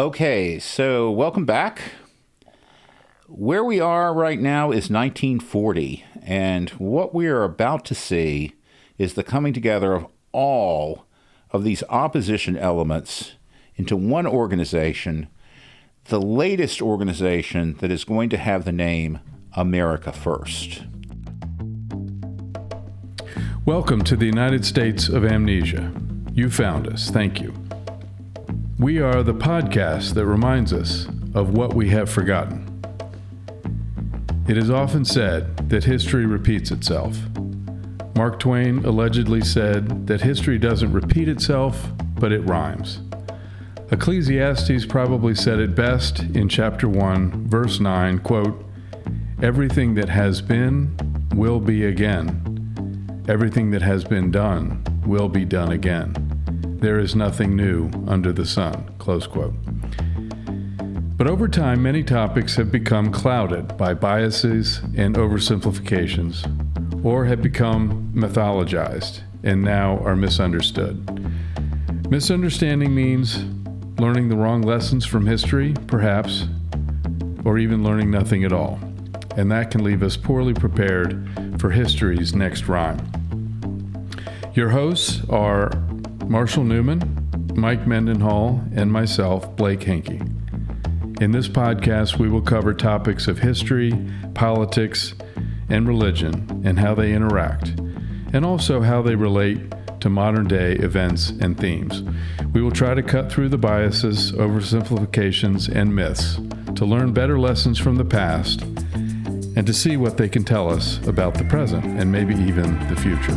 Okay, so welcome back. Where we are right now is 1940, and what we are about to see is the coming together of all of these opposition elements into one organization, the latest organization that is going to have the name America First. Welcome to the United States of Amnesia. You found us. Thank you. We are the podcast that reminds us of what we have forgotten. It is often said that history repeats itself. Mark Twain allegedly said that history doesn't repeat itself, but it rhymes. Ecclesiastes probably said it best in chapter 1, verse 9, quote, "Everything that has been will be again. Everything that has been done will be done again. There is nothing new under the sun," close quote. But over time, many topics have become clouded by biases and oversimplifications, or have become mythologized and now are misunderstood. Misunderstanding means learning the wrong lessons from history, perhaps, or even learning nothing at all. And that can leave us poorly prepared for history's next rhyme. Your hosts are Marshall Newman, Mike Mendenhall, and myself, Blake Henke. In this podcast, we will cover topics of history, politics, and religion, and how they interact, and also how they relate to modern-day events and themes. We will try to cut through the biases, oversimplifications, and myths to learn better lessons from the past and to see what they can tell us about the present and maybe even the future.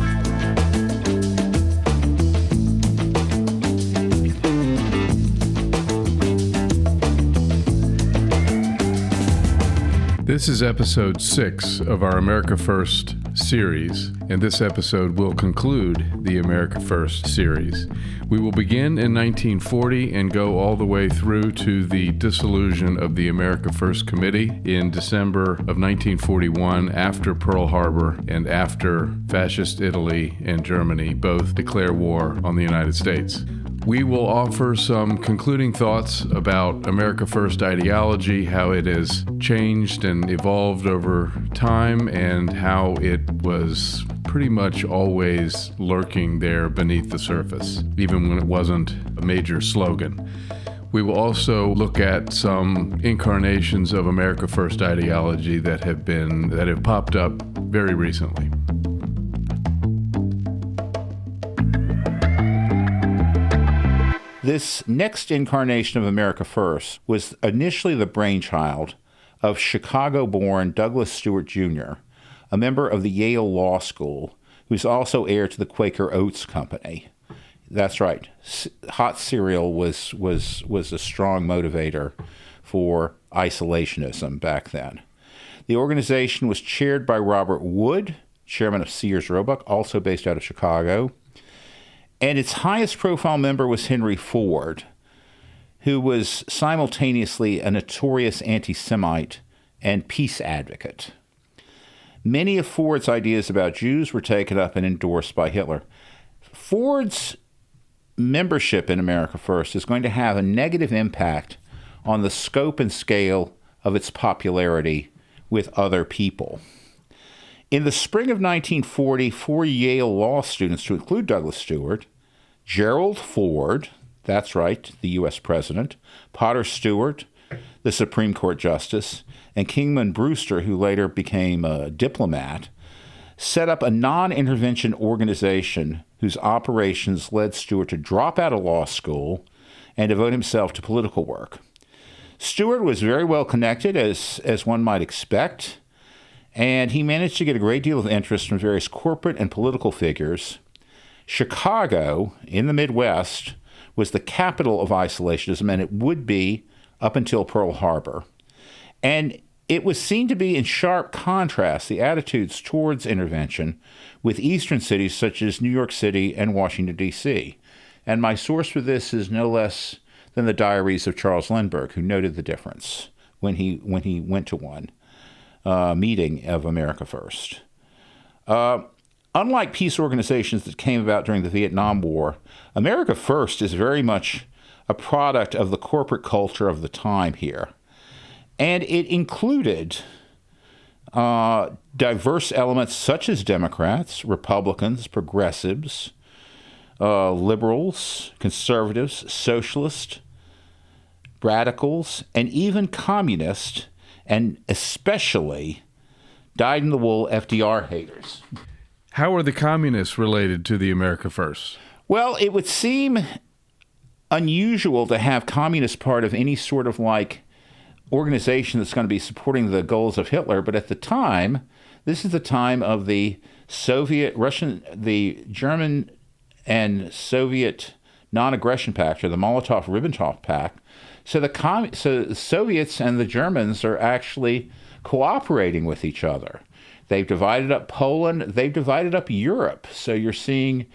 This is episode 6 of our America First series, and this episode will conclude the America First series. We will begin in 1940 and go all the way through to the dissolution of the America First Committee in December of 1941, after Pearl Harbor and after fascist Italy and Germany both declare war on the United States. We will offer some concluding thoughts about America First ideology, how it has changed and evolved over time, and how it was pretty much always lurking there beneath the surface, even when it wasn't a major slogan. We will also look at some incarnations of America First ideology that have popped up very recently. This next incarnation of America First was initially the brainchild of Chicago-born Douglas Stewart Jr., a member of the Yale Law School, who's also heir to the Quaker Oats Company. That's right. Hot cereal was a strong motivator for isolationism back then. The organization was chaired by Robert Wood, chairman of Sears Roebuck, also based out of Chicago. And its highest profile member was Henry Ford, who was simultaneously a notorious anti-Semite and peace advocate. Many of Ford's ideas about Jews were taken up and endorsed by Hitler. Ford's membership in America First is going to have a negative impact on the scope and scale of its popularity with other people. In the spring of 1940, 4 Yale law students, to include Douglas Stewart, Gerald Ford, that's right, the U.S. President, Potter Stewart, the Supreme Court Justice, and Kingman Brewster, who later became a diplomat, set up a non-intervention organization whose operations led Stewart to drop out of law school and devote himself to political work. Stewart was very well connected, as one might expect, and he managed to get a great deal of interest from various corporate and political figures. Chicago, in the Midwest, was the capital of isolationism, and it would be up until Pearl Harbor. And it was seen to be in sharp contrast, the attitudes towards intervention, with eastern cities such as New York City and Washington, D.C. And my source for this is no less than the diaries of Charles Lindbergh, who noted the difference when he went to one meeting of America First. Unlike peace organizations that came about during the Vietnam War, America First is very much a product of the corporate culture of the time here. And it included diverse elements such as Democrats, Republicans, progressives, liberals, conservatives, socialists, radicals, and even communists, and especially dyed-in-the-wool FDR haters. How are the communists related to the America First? Well, it would seem unusual to have communists part of any sort of like organization that's going to be supporting the goals of Hitler, but at the time, this is the time of the the German and Soviet non-aggression pact, or the Molotov-Ribbentrop Pact. So the Soviets and the Germans are actually cooperating with each other. They've divided up Poland. They've divided up Europe. So you're seeing,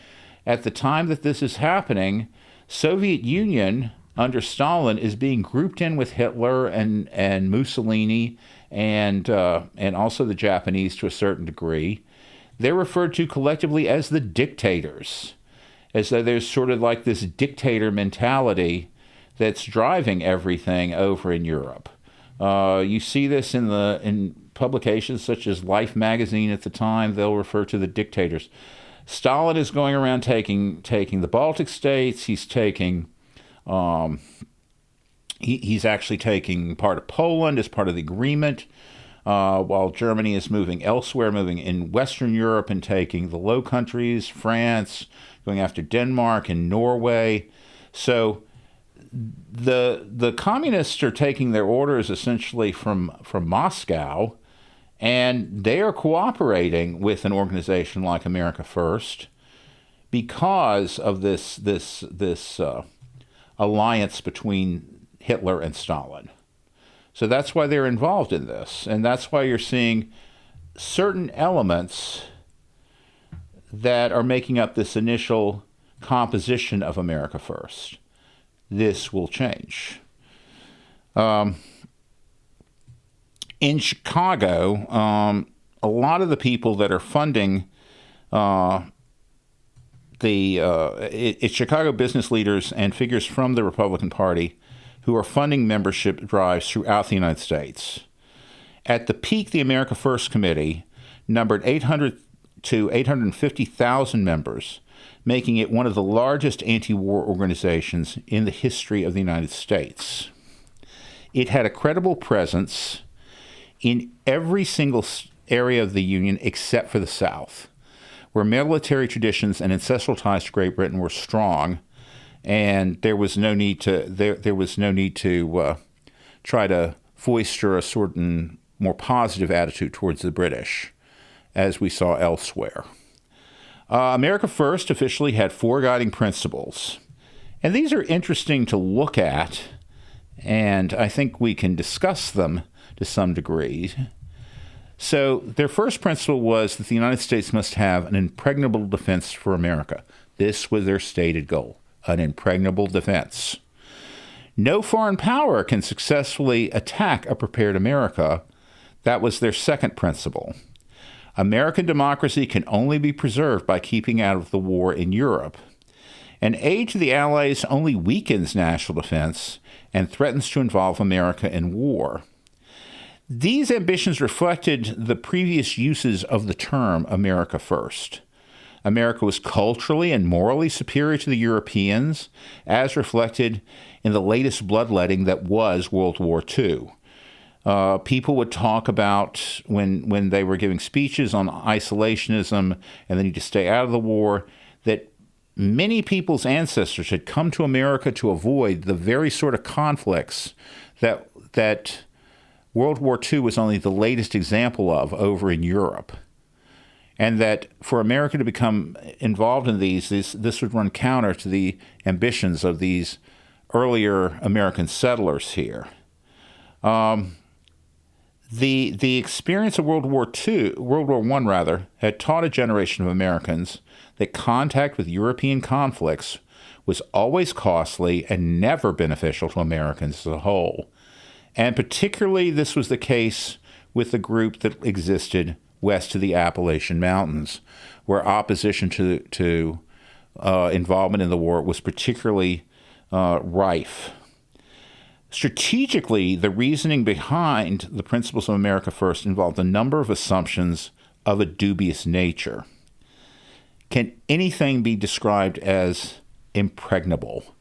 at the time that this is happening, Soviet Union under Stalin is being grouped in with Hitler and Mussolini and also the Japanese to a certain degree. They're referred to collectively as the dictators, as though there's sort of like this dictator mentality that's driving everything over in Europe. You see this in publications such as Life magazine at the time. They'll refer to the dictators. Stalin is going around taking the Baltic states. He's taking he's actually taking part of Poland as part of the agreement, while Germany is moving elsewhere, moving in Western Europe and taking the Low Countries, France, going after Denmark and Norway. So the communists are taking their orders essentially from Moscow, and they are cooperating with an organization like America First because of this alliance between Hitler and Stalin. So that's why they're involved in this, and that's why you're seeing certain elements that are making up this initial composition of America First. This will change. In Chicago, a lot of the people that are funding it's Chicago business leaders and figures from the Republican Party who are funding membership drives throughout the United States. At the peak, the America First Committee numbered 800 to 850,000 members, making it one of the largest anti-war organizations in the history of the United States. It had a credible presence in every single area of the Union except for the South, where military traditions and ancestral ties to Great Britain were strong, and there was no need to try to foster a certain more positive attitude towards the British, as we saw elsewhere. America First officially had 4 guiding principles, and these are interesting to look at, and I think we can discuss them to some degree. So their first principle was that the United States must have an impregnable defense for America. This was their stated goal, an impregnable defense. No foreign power can successfully attack a prepared America. That was their second principle. American democracy can only be preserved by keeping out of the war in Europe. And aid to the Allies only weakens national defense and threatens to involve America in war. These ambitions reflected the previous uses of the term America First. America was culturally and morally superior to the Europeans, as reflected in the latest bloodletting that was World War II. People would talk about, when they were giving speeches on isolationism and the need to stay out of the war, that many people's ancestors had come to America to avoid the very sort of conflicts that World War II was only the latest example of over in Europe. And that for America to become involved in this would run counter to the ambitions of these earlier American settlers here. The experience of World War I, had taught a generation of Americans that contact with European conflicts was always costly and never beneficial to Americans as a whole. And particularly this was the case with the group that existed west of the Appalachian Mountains, where opposition to involvement in the war was particularly rife. Strategically, the reasoning behind the principles of America First involved a number of assumptions of a dubious nature. Can anything be described as impregnable?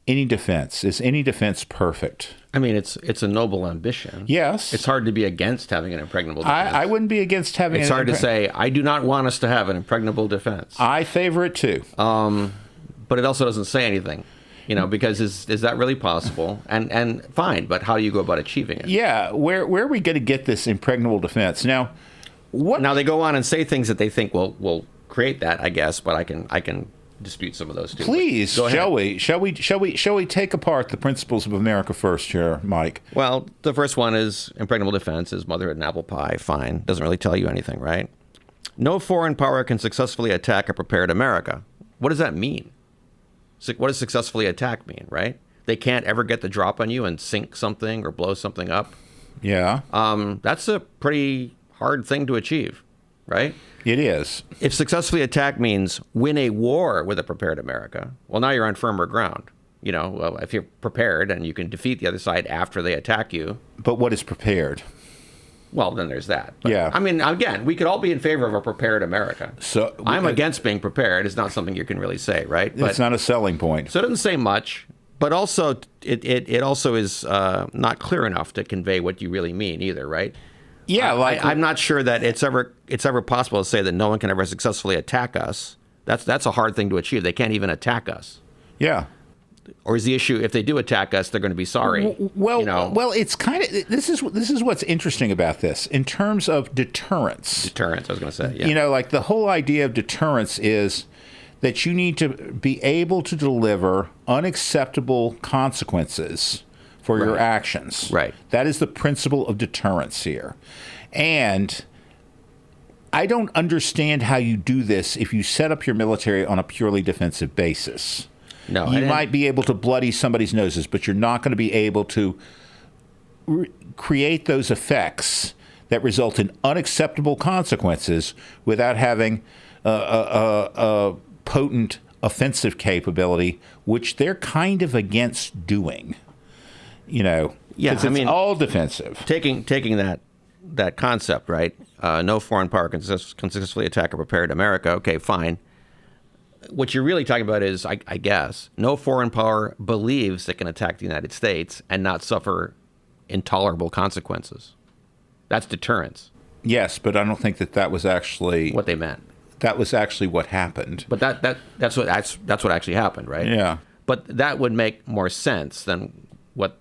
Any defense? Is any defense perfect? I mean, it's a noble ambition. Yes. It's hard to be against having an impregnable defense. I wouldn't be against having It's hard to say, I do not want us to have an impregnable defense. I favor it too. But it also doesn't say anything, because is that really possible? And fine, but how do you go about achieving it? Yeah, where are we going to get this impregnable defense? Now, Now they go on and say things that they think will create that, I guess, but I can dispute some of those too. Please, shall we take apart the principles of America First here, Mike? Well, the first one is impregnable defense is motherhood and apple pie. Fine. Doesn't really tell you anything, right? No foreign power can successfully attack a prepared America. What does that mean? What does successfully attack mean, right? They can't ever get the drop on you and sink something or blow something up. Yeah. That's a pretty hard thing to achieve, right? It is. If successfully attack means win a war with a prepared America, well, now you're on firmer ground. If you're prepared and you can defeat the other side after they attack you. But what is prepared? Well, then there's that. But, yeah. I mean, again, we could all be in favor of a prepared America. So I'm against being prepared. It's not something you can really say, right? It's not a selling point. So it doesn't say much, but also it also is not clear enough to convey what you really mean either, right? Yeah, I'm not sure that it's ever possible to say that no one can ever successfully attack us. That's a hard thing to achieve. They can't even attack us. Yeah. Or is the issue if they do attack us, they're going to be sorry? Well, it's kind of this is what's interesting about this in terms of deterrence. Deterrence, I was going to say. Yeah. Like the whole idea of deterrence is that you need to be able to deliver unacceptable consequences for your actions. Right. That is the principle of deterrence here. And I don't understand how you do this if you set up your military on a purely defensive basis. No, you might be able to bloody somebody's noses, but you're not going to be able to create those effects that result in unacceptable consequences without having a potent offensive capability, which they're kind of against doing. Yeah, it's all defensive. Taking that concept, right? No foreign power can successfully attack a prepared America. Okay, fine. What you're really talking about is, I guess, no foreign power believes it can attack the United States and not suffer intolerable consequences. That's deterrence. Yes, but I don't think that was actually what they meant. That was actually what happened. But that's what actually happened, right? Yeah. But that would make more sense than what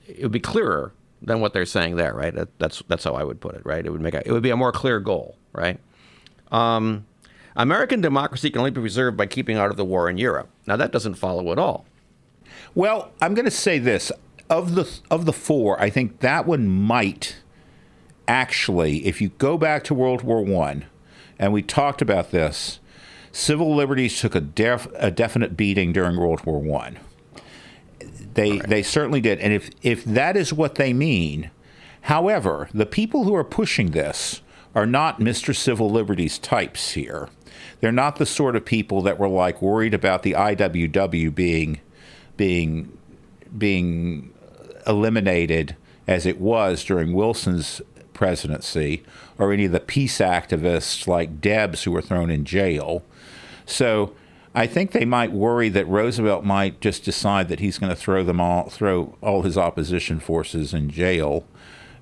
it would be clearer than what they're saying there, right? That's how I would put it, right? It would be a more clear goal, right? American democracy can only be preserved by keeping out of the war in Europe. Now that doesn't follow at all. Well, I'm going to say this: of the four, I think that one might actually, if you go back to World War I, and we talked about this, civil liberties took a definite beating during World War I. They certainly did, and if that is what they mean, however, the people who are pushing this are not Mr. Civil Liberties types here. They're not the sort of people that were worried about the IWW being eliminated as it was during Wilson's presidency, or any of the peace activists like Debs who were thrown in jail. So I think they might worry that Roosevelt might just decide that he's going to throw all his opposition forces in jail,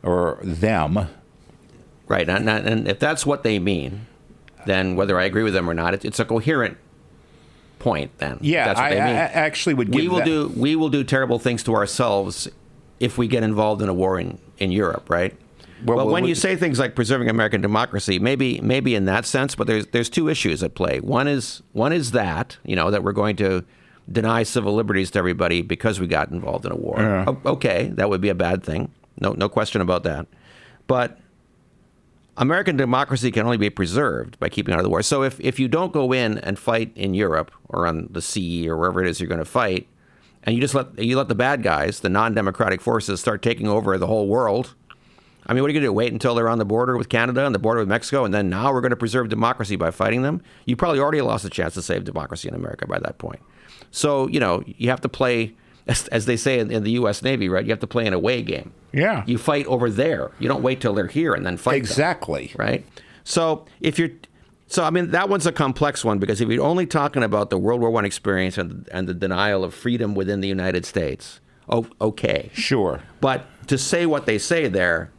or them. Right, and if that's what they mean, then whether I agree with them or not, it's a coherent point. Then, yeah, that's what they mean. I actually would give we will do terrible things to ourselves if we get involved in a war in Europe, right? Well, when you say things like preserving American democracy, maybe in that sense, but there's two issues at play. One is that that we're going to deny civil liberties to everybody because we got involved in a war. Yeah. Okay, that would be a bad thing. No question about that. But American democracy can only be preserved by keeping out of the war. So if you don't go in and fight in Europe or on the sea or wherever it is you're going to fight, and you let the bad guys, the non-democratic forces, start taking over the whole world, I mean, what are you going to do? Wait until they're on the border with Canada and the border with Mexico, and then now we're going to preserve democracy by fighting them? You probably already lost a chance to save democracy in America by that point. So, you have to play, as they say in the U.S. Navy, right? You have to play an away game. Yeah. You fight over there. You don't wait till they're here and then fight Exactly. them, right? So, that one's a complex one, because if you're only talking about the World War I experience and the denial of freedom within the United States, okay. Sure. But to say what they say there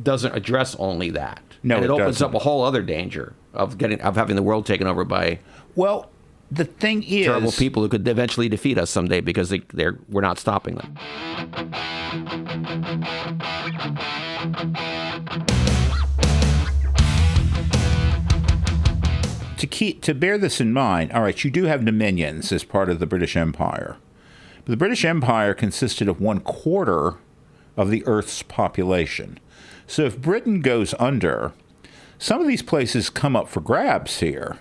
doesn't address only that. No, and it opens doesn't. up a whole other danger of having the world taken over by Well, the thing is, terrible people who could eventually defeat us someday because we're not stopping them. To bear this in mind, all right, you do have dominions as part of the British Empire. But the British Empire consisted of 1/4 of the Earth's population. So if Britain goes under, some of these places come up for grabs here.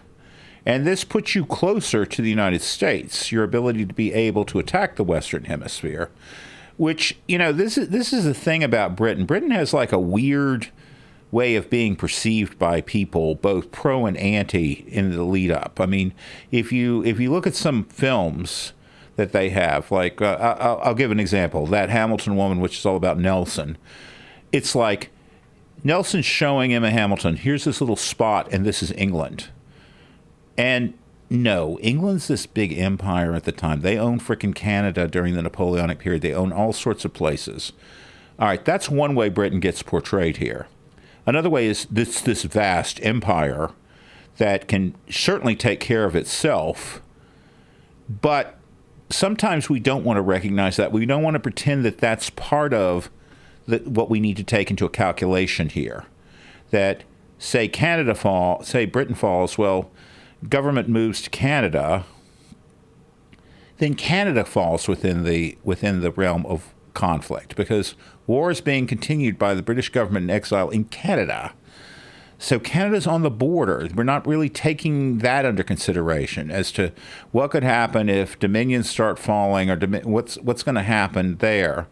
And this puts you closer to the United States, your ability to be able to attack the Western Hemisphere, which, this is the thing about Britain. Britain has like a weird way of being perceived by people, both pro and anti, in the lead up. I mean, if you look at some films that they have, like I'll give an example, that Hamilton woman, which is all about Nelson. It's like Nelson's showing Emma Hamilton, here's this little spot, and this is England. And no, England's this big empire at the time. They own frickin' Canada during the Napoleonic period. They own all sorts of places. All right, that's one way Britain gets portrayed here. Another way is this vast empire that can certainly take care of itself, but sometimes we don't want to recognize that. We don't want to pretend that that's part of what we need to take into a calculation here. That, say Britain falls, well, government moves to Canada, then Canada falls within the realm of conflict, because war is being continued by the British government in exile in Canada. So Canada's on the border. We're not really taking that under consideration as to what could happen if dominions start falling, or what's going to happen there.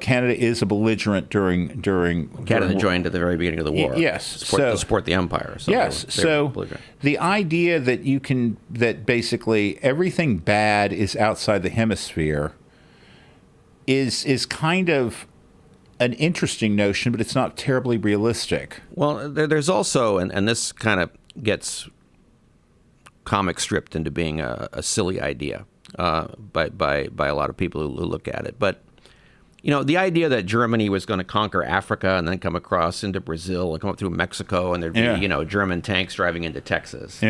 Canada is a belligerent during Canada joined at the very beginning of the war. Yes, to support the empire. So yes, so the idea that basically everything bad is outside the hemisphere is kind of an interesting notion, but it's not terribly realistic. Well, there's also, and this kind of gets comic stripped into being a silly idea by a lot of people who look at it, but. The idea that Germany was going to conquer Africa and then come across into Brazil and come up through Mexico and there'd be, German tanks driving into Texas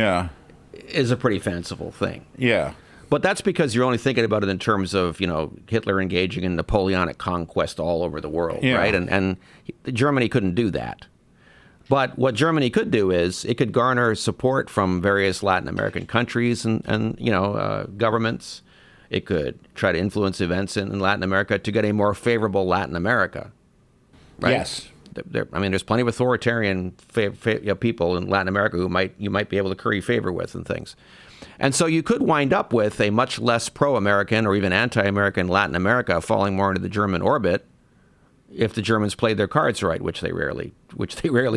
is a pretty fanciful thing. Yeah. But that's because you're only thinking about it in terms of, Hitler engaging in Napoleonic conquest all over the world, right? And Germany couldn't do that. But what Germany could do is it could garner support from various Latin American countries and governments. It could try to influence events in Latin America to get a more favorable Latin America, right? Yes. There's plenty of authoritarian people in Latin America who you might be able to curry favor with and things. And so you could wind up with a much less pro-American or even anti-American Latin America falling more into the German orbit if the Germans played their cards right, which they rarely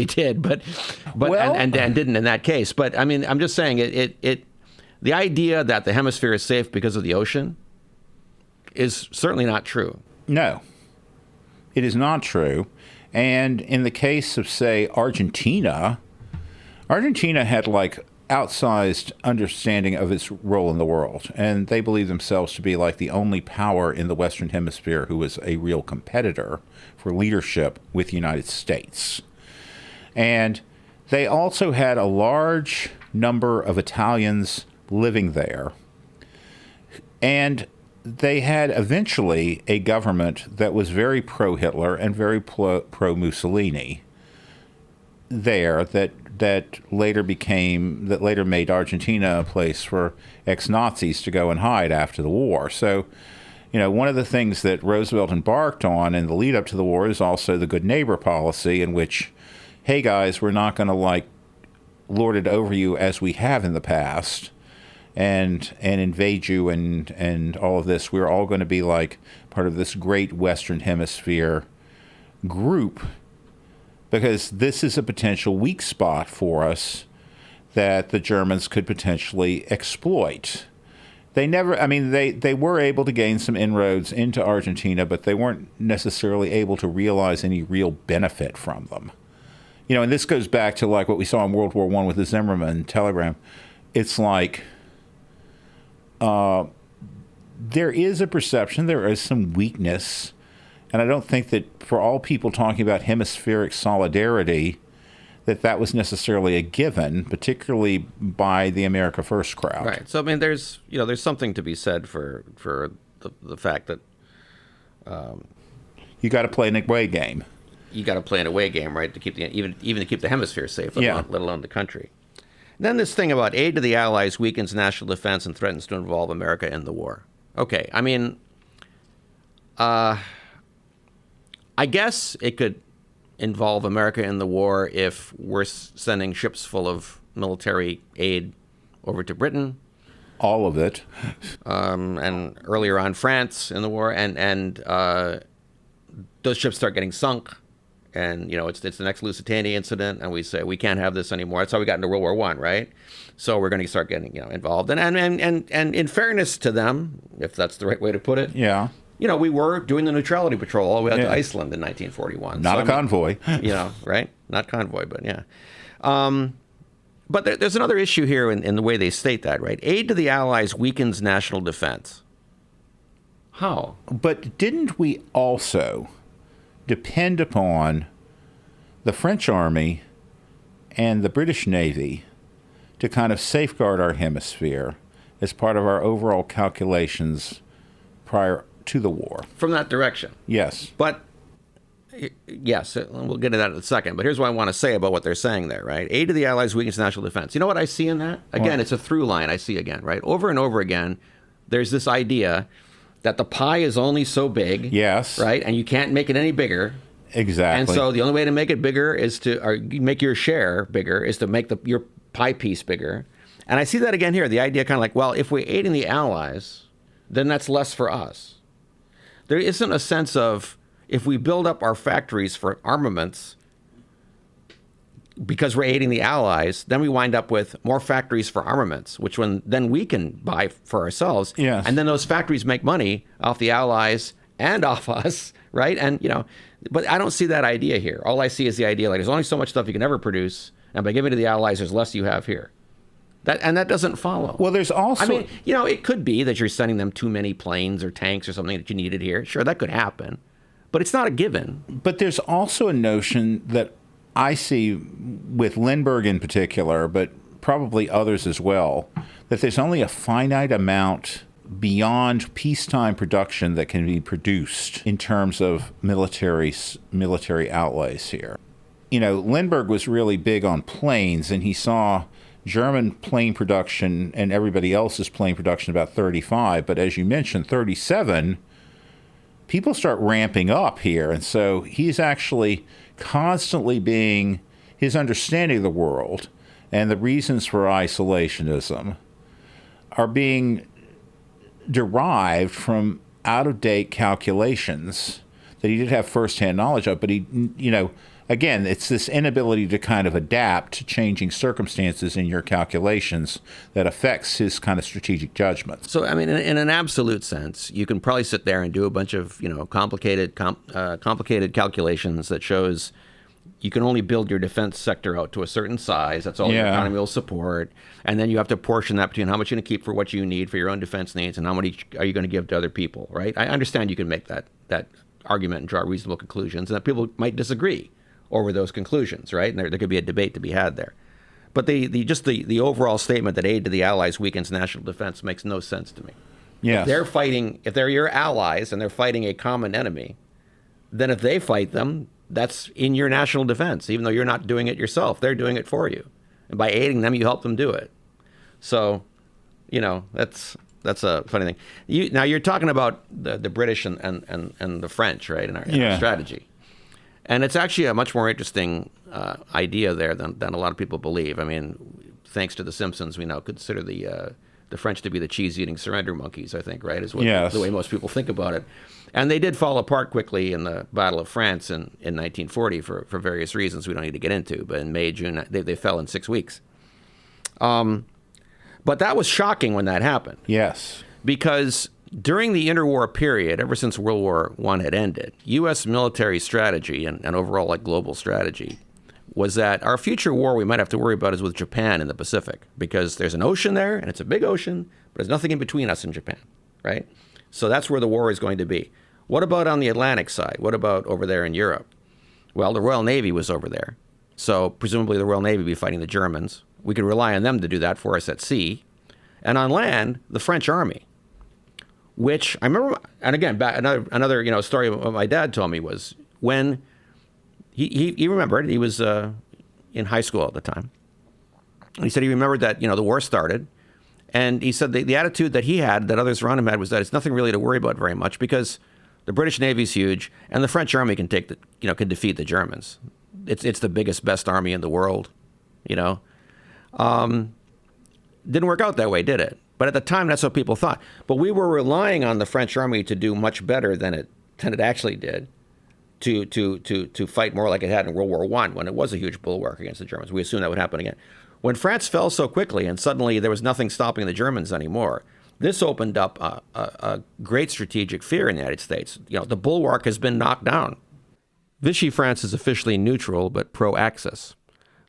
did, but and didn't in that case. But I'm just saying the idea that the hemisphere is safe because of the ocean is certainly not true. No, it is not true. And in the case of, say, Argentina had like outsized understanding of its role in the world. And they believe themselves to be like the only power in the Western Hemisphere who was a real competitor for leadership with the United States. And they also had a large number of Italians living there. And they had eventually a government that was very pro-Hitler and very pro-Mussolini there that later made Argentina a place for ex-Nazis to go and hide after the war. So, one of the things that Roosevelt embarked on in the lead up to the war is also the good neighbor policy, in which, hey guys, we're not going to lord it over you as we have in the past and invade you and all of this. We're all going to be like part of this great Western Hemisphere group, because this is a potential weak spot for us that the Germans could potentially exploit. They never, I mean, they were able to gain some inroads into Argentina, but they weren't necessarily able to realize any real benefit from them. You know, and this goes back to like what we saw in World War I with the Zimmermann telegram. It's like there is a perception, there is some weakness, and I don't think that for all people talking about hemispheric solidarity, that was necessarily a given, particularly by the America First crowd. Right. So I mean, there's something to be said for the fact that you got to play an away game. You got to play an away game, right, to keep even to keep the hemisphere safe, let alone the country. And then this thing about aid to the Allies weakens national defense and threatens to involve America in the war. Okay, I mean, I guess it could involve America in the war if we're sending ships full of military aid over to Britain. All of it. And earlier on France in the war, and those ships start getting sunk, and you know it's the next Lusitania incident, and we say we can't have this anymore. That's how we got into World War I, right? So we're going to start getting involved, and in fairness to them, if that's the right way to put it, yeah. You know, we were doing the neutrality patrol all the way out to Iceland in 1941. Not a convoy. You know, right? Not convoy, but yeah. But there's another issue here in the way they state that, right? Aid to the Allies weakens national defense. How? But didn't we also depend upon the French Army and the British Navy to kind of safeguard our hemisphere as part of our overall calculations prior to the war? From that direction. Yes. But, yes, we'll get to that in a second. But here's what I want to say about what they're saying there, right? Aid to the Allies weakens national defense. You know what I see in that? Again, it's a through line I see again, right? Over and over again, there's this idea that the pie is only so big. Yes. Right? And you can't make it any bigger. Exactly. And so the only way to make it bigger is or make your share bigger, is to make your pie piece bigger. And I see that again here. The idea kind of like, well, if we're aiding the Allies, then that's less for us. There isn't a sense of, if we build up our factories for armaments because we're aiding the Allies, then we wind up with more factories for armaments, which then we can buy for ourselves. Yes. And then those factories make money off the Allies and off us, right? And, but I don't see that idea here. All I see is the idea, like, there's only so much stuff you can ever produce, and by giving to the Allies, there's less you have here. That doesn't follow. Well, there's also... I mean, it could be that you're sending them too many planes or tanks or something that you needed here. Sure, that could happen. But it's not a given. But there's also a notion that I see with Lindbergh in particular, but probably others as well, that there's only a finite amount beyond peacetime production that can be produced in terms of military outlays here. Lindbergh was really big on planes, and he saw German plane production and everybody else's plane production about 35, but as you mentioned, 37, people start ramping up here. And so he's actually constantly his understanding of the world and the reasons for isolationism are being derived from out-of-date calculations that he did have firsthand knowledge of, but he, again, it's this inability to kind of adapt to changing circumstances in your calculations that affects his kind of strategic judgment. So, I mean, in an absolute sense, you can probably sit there and do a bunch of, complicated calculations that shows you can only build your defense sector out to a certain size. That's all your economy will support. And then you have to portion that between how much you're going to keep for what you need for your own defense needs and how much are you going to give to other people, right? I understand you can make that argument and draw reasonable conclusions, and that people might disagree over those conclusions, right? And there could be a debate to be had there. But the overall statement that aid to the Allies weakens national defense makes no sense to me. Yes. If they're your allies and they're fighting a common enemy, then if they fight them, that's in your national defense, even though you're not doing it yourself. They're doing it for you. And by aiding them, you help them do it. So, that's a funny thing. Now, you're talking about the British and the French, right, in our strategy. And it's actually a much more interesting idea there than a lot of people believe. I mean, thanks to The Simpsons, we now consider the the French to be the cheese-eating surrender monkeys, I think, right, is what, yes. the way most people think about it. And they did fall apart quickly in the Battle of France in 1940 for various reasons we don't need to get into. But in May, June, they fell in 6 weeks. But that was shocking when that happened. Yes. Because during the interwar period, ever since World War I had ended, U.S. military strategy and overall like global strategy was that our future war we might have to worry about is with Japan in the Pacific, because there's an ocean there, and it's a big ocean, but there's nothing in between us and Japan, right? So that's where the war is going to be. What about on the Atlantic side? What about over there in Europe? Well, the Royal Navy was over there. So presumably the Royal Navy would be fighting the Germans. We could rely on them to do that for us at sea. And on land, the French army, which I remember, and again, another story what my dad told me was when he remembered, he was in high school at the time. He said he remembered that, the war started. And he said the attitude that he had, that others around him had, was that it's nothing really to worry about very much because the British Navy's huge and the French army can can defeat the Germans. It's the biggest, best army in the world, Didn't work out that way, did it? But at the time, that's what people thought. But we were relying on the French army to do much better than it actually did, to fight more like it had in World War I, when it was a huge bulwark against the Germans. We assumed that would happen again. When France fell so quickly and suddenly there was nothing stopping the Germans anymore, this opened up a great strategic fear in the United States. The bulwark has been knocked down. Vichy France is officially neutral but pro-Axis.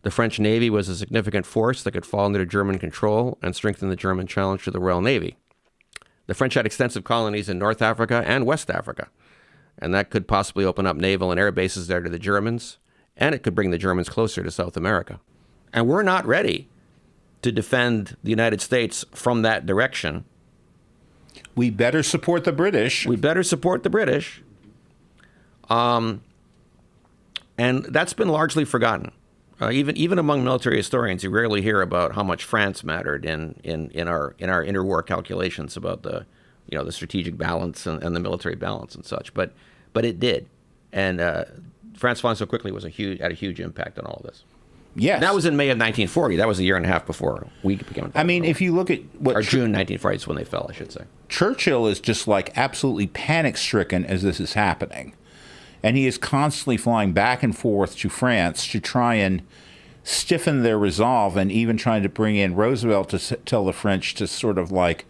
The French Navy was a significant force that could fall under German control and strengthen the German challenge to the Royal Navy. The French had extensive colonies in North Africa and West Africa, and that could possibly open up naval and air bases there to the Germans, and it could bring the Germans closer to South America. And we're not ready to defend the United States from that direction. We better support the British. And that's been largely forgotten. Even among military historians, you rarely hear about how much France mattered in our interwar calculations about the strategic balance and the military balance and such. But it did, and France falling so quickly had a huge impact on all of this. Yes. And that was in May of 1940. That was a year and a half before we became. If you look at or June 1940 is when they fell, I should say. Churchill is just like absolutely panic-stricken as this is happening. And he is constantly flying back and forth to France to try and stiffen their resolve, and even trying to bring in Roosevelt to tell the French to sort of like,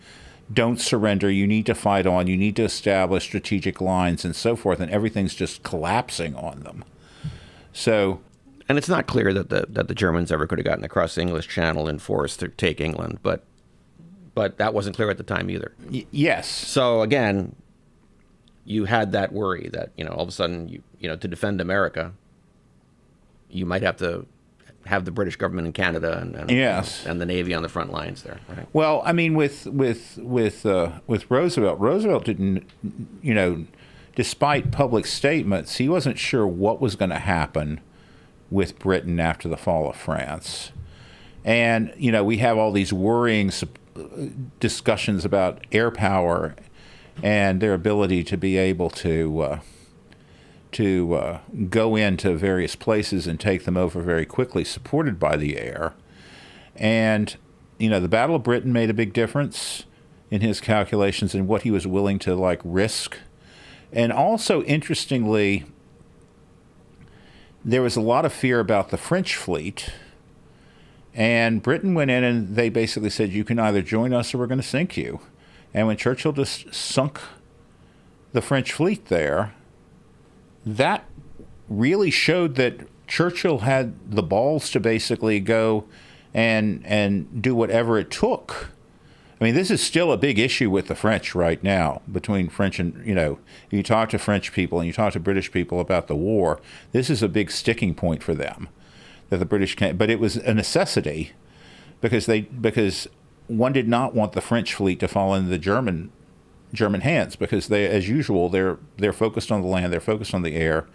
don't surrender, you need to fight on, you need to establish strategic lines and so forth, and everything's just collapsing on them. So... And it's not clear that the Germans ever could have gotten across the English Channel in force to take England, but that wasn't clear at the time either. Yes. So again, you had that worry that all of a sudden to defend America, you might have to have the British government in Canada and yes, and the Navy on the front lines there. Right? Well, with Roosevelt didn't despite public statements, he wasn't sure what was going to happen with Britain after the fall of France. And, we have all these worrying discussions about air power and their ability to be able to go into various places and take them over very quickly, supported by the air. And, the Battle of Britain made a big difference in his calculations and what he was willing to, risk. And also, interestingly, there was a lot of fear about the French fleet, and Britain went in and they basically said, you can either join us or we're going to sink you. And when Churchill just sunk the French fleet there, that really showed that Churchill had the balls to basically go and do whatever it took. This is still a big issue with the French right now, between French and, you talk to French people and you talk to British people about the war, this is a big sticking point for them, that the British can't, but it was a necessity because one did not want the French fleet to fall into the German hands, because they, as usual, they're focused on the land, they're focused on the air.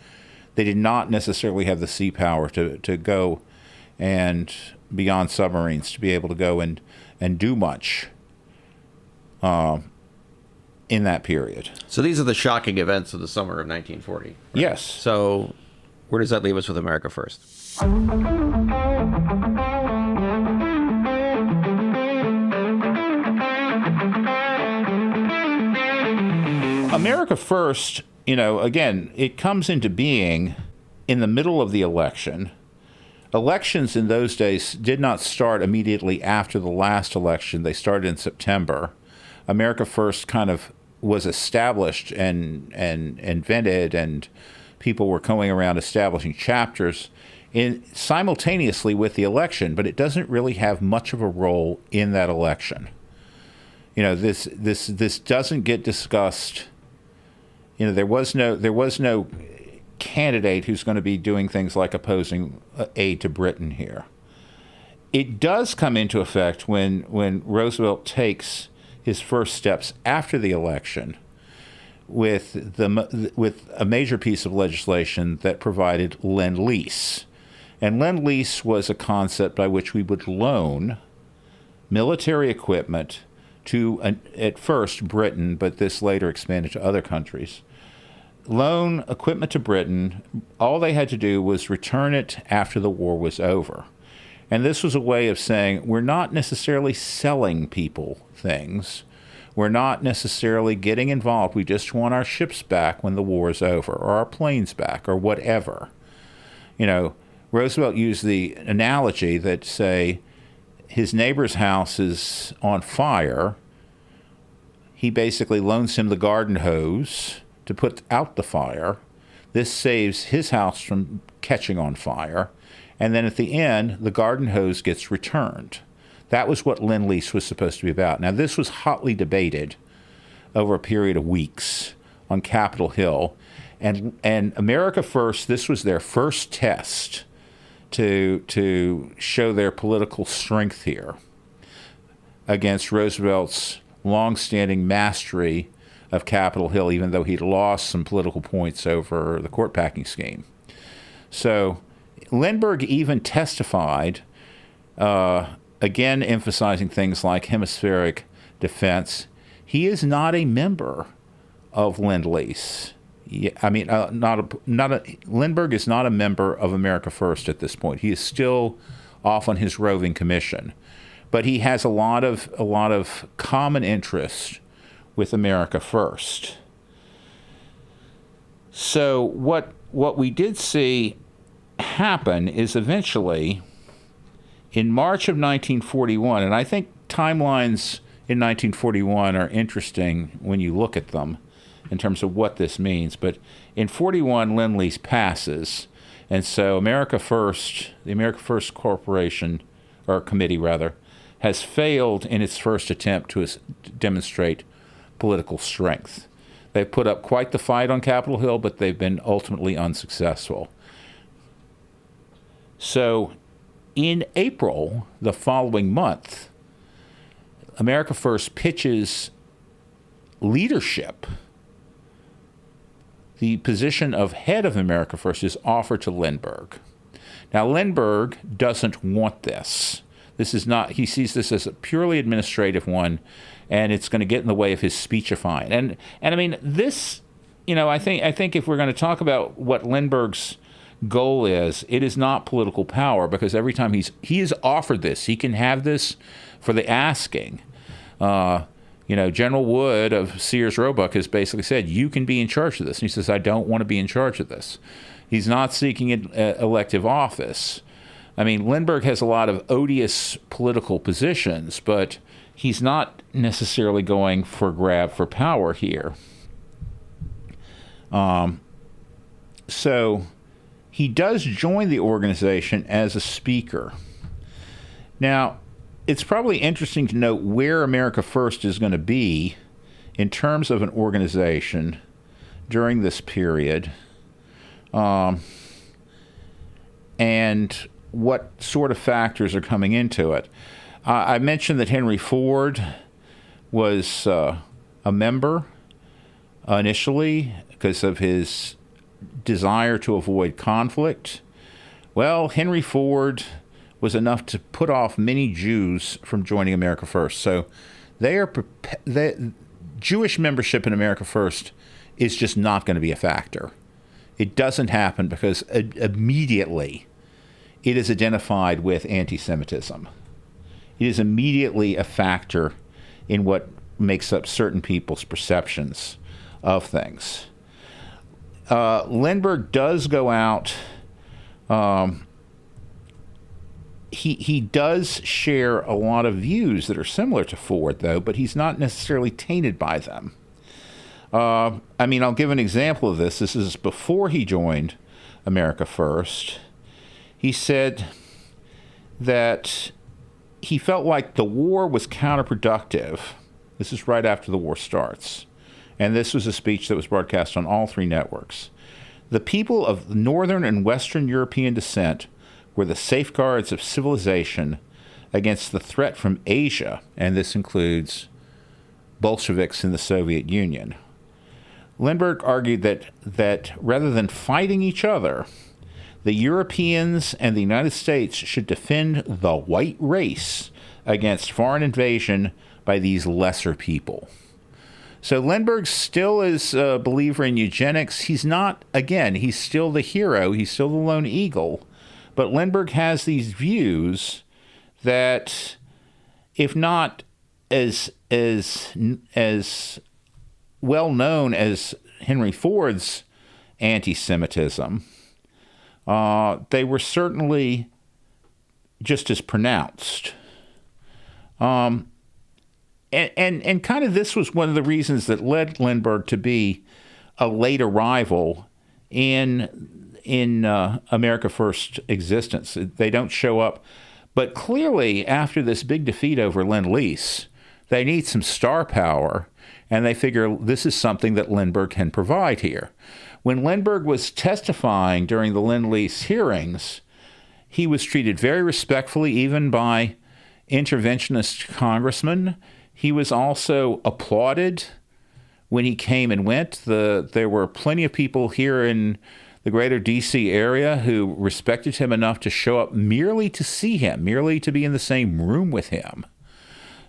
They did not necessarily have the sea power to go and beyond submarines to be able to go and do much in that period. So these are the shocking events of the summer of 1940. Right? Yes. So where does that leave us with America First? America First, again, it comes into being in the middle of the election. Elections in those days did not start immediately after the last election. They started in September. America First kind of was established and invented, and people were going around establishing chapters simultaneously with the election, but it doesn't really have much of a role in that election. This doesn't get discussed. There was no candidate who's going to be doing things like opposing aid to Britain here. It does come into effect when Roosevelt takes his first steps after the election with a major piece of legislation that provided Lend Lease. And Lend Lease was a concept by which we would loan military equipment to, at first, Britain, but this later expanded to other countries. Loan equipment to Britain. All they had to do was return it after the war was over. And this was a way of saying, we're not necessarily selling people things. We're not necessarily getting involved. We just want our ships back when the war is over, or our planes back, or whatever. Roosevelt used the analogy that, say, his neighbor's house is on fire. He basically loans him the garden hose to put out the fire. This saves his house from catching on fire. And then at the end, the garden hose gets returned. That was what Lend Lease was supposed to be about. Now, this was hotly debated over a period of weeks on Capitol Hill. And America First, this was their first test to show their political strength here against Roosevelt's longstanding mastery of Capitol Hill, even though he'd lost some political points over the court packing scheme. So Lindbergh even testified, again emphasizing things like hemispheric defense. He is not a member of Lend Lease. Lindbergh is not a member of America First at this point. He is still off on his roving commission, but he has a lot of common interest with America First. So what we did see happen is eventually, in March of 1941, and I think timelines in 1941 are interesting when you look at them in terms of what this means. But in 41, Lend Lease passes, and so America First, the America First Corporation, or committee rather, has failed in its first attempt to demonstrate political strength. They've put up quite the fight on Capitol Hill, but they've been ultimately unsuccessful. So in April, the following month, America First pitches leadership. The position of head of America First is offered to Lindbergh. Now, Lindbergh doesn't want this. This is not, he sees this as a purely administrative one, and it's going to get in the way of his speechifying. And I mean, this, I think if we're going to talk about what Lindbergh's goal is, it is not political power, because every time he is offered this, he can have this for the asking. General Wood of Sears Roebuck has basically said, you can be in charge of this. And he says, I don't want to be in charge of this. He's not seeking elective office. I mean, Lindbergh has a lot of odious political positions, but he's not necessarily going for grab for power here. So he does join the organization as a speaker. Now, it's probably interesting to note where America First is going to be in terms of an organization during this period, and what sort of factors are coming into it. I mentioned that Henry Ford was a member initially because of his desire to avoid conflict. Well, Henry Ford was enough to put off many Jews from joining America First. So Jewish membership in America First is just not going to be a factor. It doesn't happen because immediately it is identified with anti-Semitism. It is immediately a factor in what makes up certain people's perceptions of things. Lindbergh does go out. He does share a lot of views that are similar to Ford, though, but he's not necessarily tainted by them. I'll give an example of this. This is before he joined America First. He said that he felt like the war was counterproductive. This is right after the war starts. And this was a speech that was broadcast on all 3 networks. The people of Northern and Western European descent were the safeguards of civilization against the threat from Asia, and this includes Bolsheviks in the Soviet Union. Lindbergh argued that rather than fighting each other, the Europeans and the United States should defend the white race against foreign invasion by these lesser people. So Lindbergh still is a believer in eugenics. He's not, again, he's still the hero. He's still the lone eagle. But Lindbergh has these views that, if not as well known as Henry Ford's anti-Semitism, they were certainly just as pronounced. And kind of this was one of the reasons that led Lindbergh to be a late arrival in America First existence. They don't show up. But clearly, after this big defeat over Lend Lease, they need some star power, and they figure this is something that Lindbergh can provide here. When Lindbergh was testifying during the Lend Lease hearings, he was treated very respectfully, even by interventionist congressmen. He was also applauded when he came and went. There were plenty of people here in the greater D.C. area who respected him enough to show up merely to see him, merely to be in the same room with him.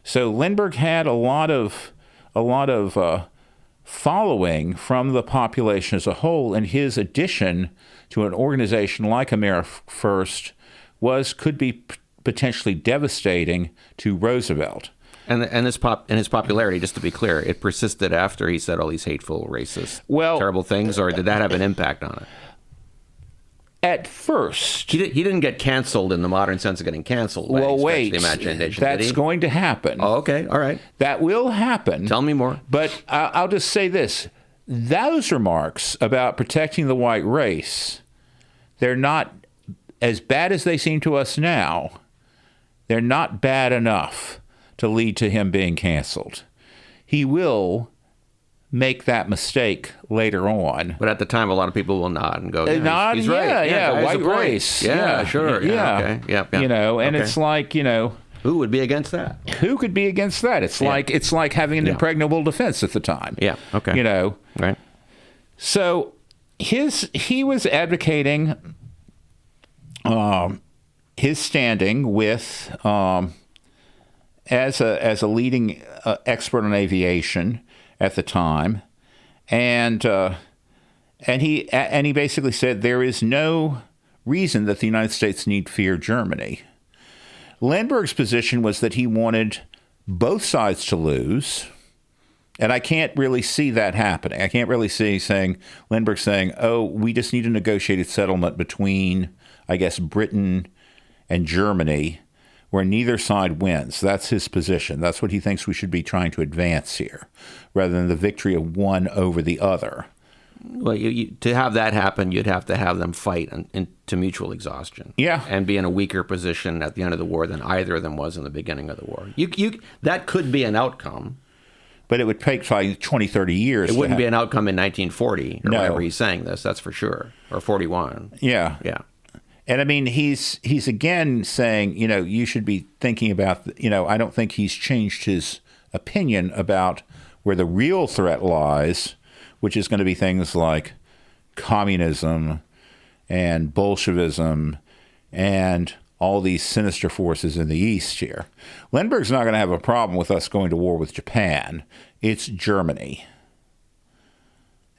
So Lindbergh had a lot of following from the population as a whole, and his addition to an organization like America First could be potentially devastating to Roosevelt. And his popularity, just to be clear, it persisted after he said all these hateful, racist, terrible things, or did that have an impact on it? At first, he didn't get canceled in the modern sense of getting canceled. Well, wait, the imagination, that's going to happen. Oh, okay, all right. That will happen. Tell me more. But I'll just say this: those remarks about protecting the white race, they're not as bad as they seem to us now. They're not bad enough to lead to him being canceled. He will make that mistake later on. But at the time, a lot of people will nod and go, he's right. Yeah, white race. Yeah, sure. Yeah. Okay. Yeah. And it's like, who would be against that? Who could be against that? It's like having an impregnable defense at the time. Yeah. Okay. Right. So he was advocating his standing with as a leading expert on aviation at the time, and he basically said there is no reason that the United States need fear Germany. Lindbergh's position was that he wanted both sides to lose, and I can't really see that happening. I can't really see Lindbergh saying, "Oh, we just need a negotiated settlement between, I guess, Britain and Germany, where neither side wins." That's his position. That's what he thinks we should be trying to advance here, rather than the victory of one over the other. Well, to have that happen, you'd have to have them fight to mutual exhaustion. Yeah. And be in a weaker position at the end of the war than either of them was in the beginning of the war. That could be an outcome. But it would take probably 20, 30 years. It wouldn't be an outcome in 1940 or whenever he's saying this, that's for sure. Or 41. Yeah. Yeah. And I mean, he's again saying, you should be thinking about, I don't think he's changed his opinion about where the real threat lies, which is going to be things like communism and Bolshevism and all these sinister forces in the East here. Lindbergh's not going to have a problem with us going to war with Japan. It's Germany.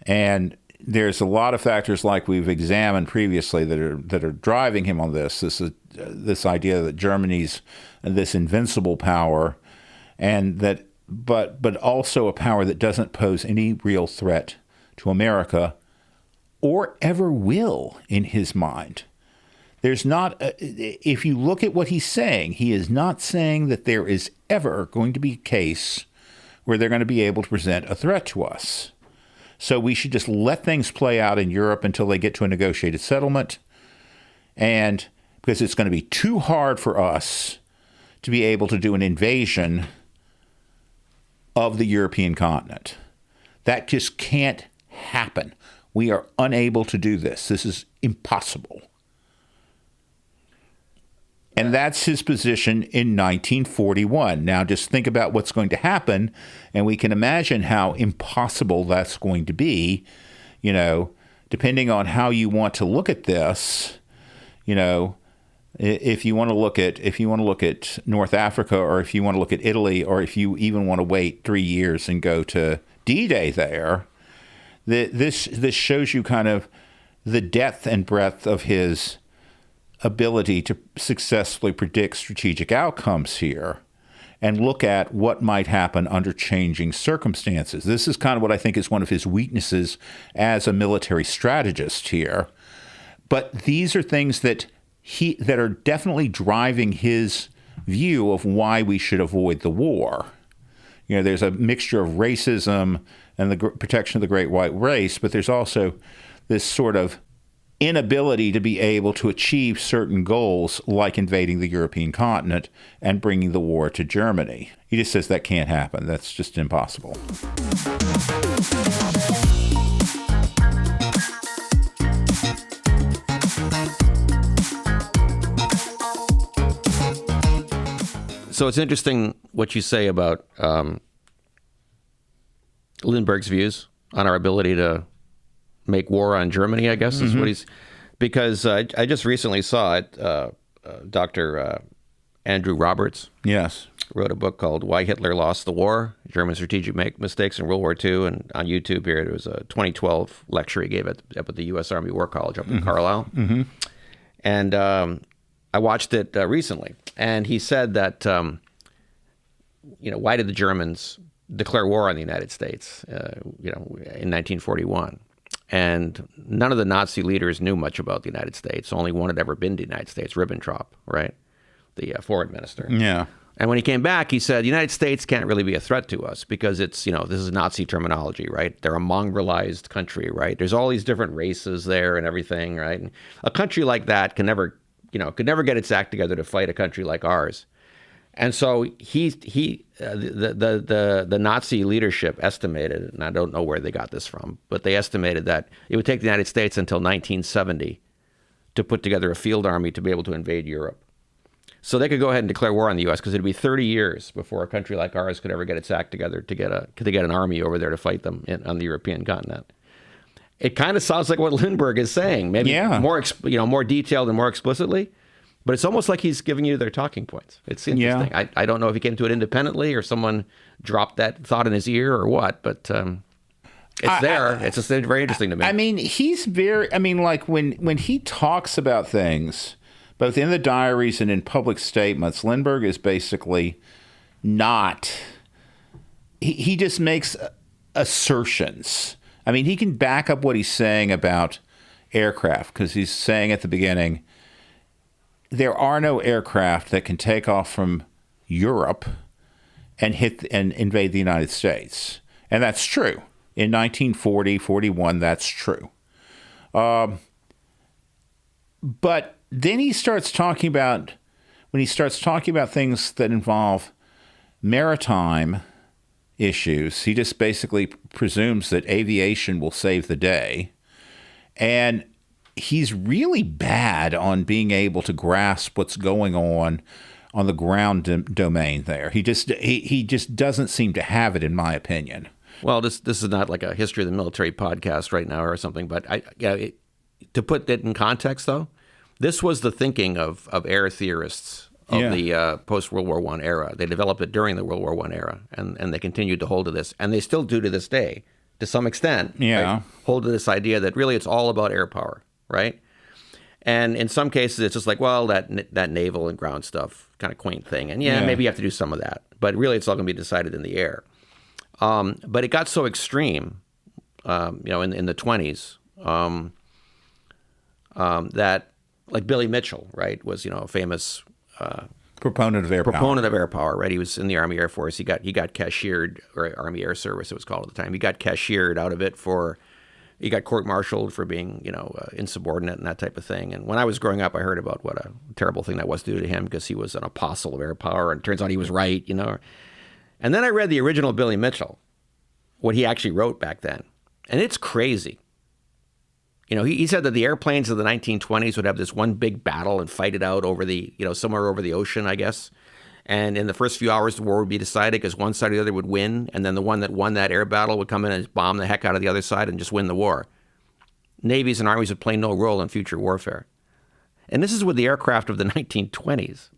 And there's a lot of factors, like we've examined previously, that are driving him on this. This idea that Germany's this invincible power, and that but also a power that doesn't pose any real threat to America or ever will in his mind. There's not, if you look at what he's saying, he is not saying that there is ever going to be a case where they're going to be able to present a threat to us. So we should just let things play out in Europe until they get to a negotiated settlement. And because it's going to be too hard for us to be able to do an invasion of the European continent. That just can't happen. We are unable to do this. This is impossible. And that's his position in 1941. Now, just think about what's going to happen, and we can imagine how impossible that's going to be, you know, depending on how you want to look at this. You know, if you want to look at North Africa, or if you want to look at Italy, or if you even want to wait 3 years and go to D-Day there, this shows you kind of the depth and breadth of his ability to successfully predict strategic outcomes here and look at what might happen under changing circumstances. This is kind of what I think is one of his weaknesses as a military strategist here. But these are things that are definitely driving his view of why we should avoid the war. You know, there's a mixture of racism and the protection of the great white race, but there's also this sort of inability to be able to achieve certain goals like invading the European continent and bringing the war to Germany. He just says that can't happen. That's just impossible. So it's interesting what you say about Lindbergh's views on our ability to make war on Germany, I guess, is what he's... Because I just recently saw it. Dr. Andrew Roberts wrote a book called Why Hitler Lost the War, German Strategic Mistakes in World War II. And on YouTube here, it was a 2012 lecture he gave up at the U.S. Army War College up in Carlisle. And I watched it recently. And he said that, why did the Germans declare war on the United States, in 1941? And none of the Nazi leaders knew much about the United States. Only one had ever been to the United States, Ribbentrop, right? The foreign minister. Yeah. And when he came back, he said, the United States can't really be a threat to us because it's, this is Nazi terminology, right? They're a mongrelized country, right? There's all these different races there and everything, right? And a country like that could never get its act together to fight a country like ours. And so the Nazi leadership estimated, and I don't know where they got this from, but they estimated that it would take the United States until 1970 to put together a field army to be able to invade Europe. So they could go ahead and declare war on the U.S. because it'd be 30 years before a country like ours could ever get its act together to get an army over there to fight them on the European continent. It kind of sounds like what Lindbergh is saying, maybe more detailed and more explicitly. But it's almost like he's giving you their talking points. It's interesting. Yeah. I don't know if he came to it independently or someone dropped that thought in his ear or what, but it's there. It's just very interesting to me. I mean, when he talks about things, both in the diaries and in public statements, Lindbergh is basically not... He just makes assertions. I mean, he can back up what he's saying about aircraft, because he's saying at the beginning... There are no aircraft that can take off from Europe and invade the United States. And that's true. In 1940, 41, that's true. But then he starts talking about, things that involve maritime issues, he just basically presumes that aviation will save the day. And he's really bad on being able to grasp what's going on the ground domain there. He just doesn't seem to have it, in my opinion. Well, this is not like a history of the military podcast right now or something, but to put that in context, though, this was the thinking of air theorists of the post-World War I era. They developed it during the World War I era, and they continued to hold to this, and they still do to this day, to some extent. Yeah, right? Hold to this idea that really it's all about air power. Right? And in some cases, it's just like, well, that naval and ground stuff, kind of quaint thing. And maybe you have to do some of that. But really, it's all going to be decided in the air. But it got so extreme, in the 20s, that like Billy Mitchell, right, was, a famous proponent of air power, right? He was in the Army Air Force. He got cashiered, or Army Air Service, it was called at the time. He got cashiered out of it he got court-martialed for being, insubordinate and that type of thing. And when I was growing up, I heard about what a terrible thing that was to do to him because he was an apostle of air power, and it turns out he was right, And then I read the original Billy Mitchell, what he actually wrote back then. And it's crazy. He said that the airplanes of the 1920s would have this one big battle and fight it out over somewhere over the ocean, I guess. And in the first few hours, the war would be decided because one side or the other would win. And then the one that won that air battle would come in and bomb the heck out of the other side and just win the war. Navies and armies would play no role in future warfare. And this is with the aircraft of the 1920s,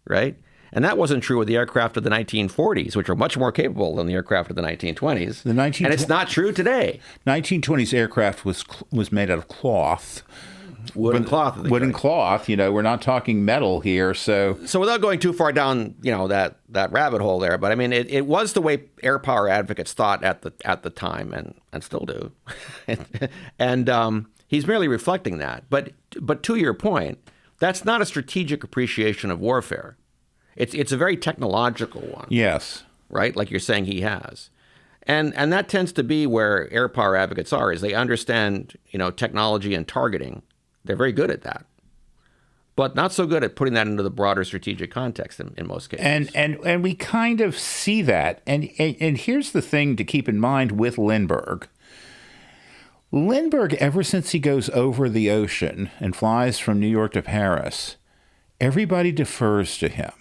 right? And that wasn't true with the aircraft of the 1940s, which were much more capable than the aircraft of the 1920s. And it's not true today. 1920s aircraft was made out of cloth. Wooden cloth. We're not talking metal here. So without going too far down, that rabbit hole there, but I mean, it was the way air power advocates thought at the time and still do. and he's merely reflecting that. But to your point, that's not a strategic appreciation of warfare. It's a very technological one. Yes. Right? Like you're saying he has. And that tends to be where air power advocates are, is they understand, technology and targeting. They're very good at that. But not so good at putting that into the broader strategic context in most cases. And we kind of see that. And here's the thing to keep in mind with Lindbergh. Lindbergh, ever since he goes over the ocean and flies from New York to Paris, everybody defers to him.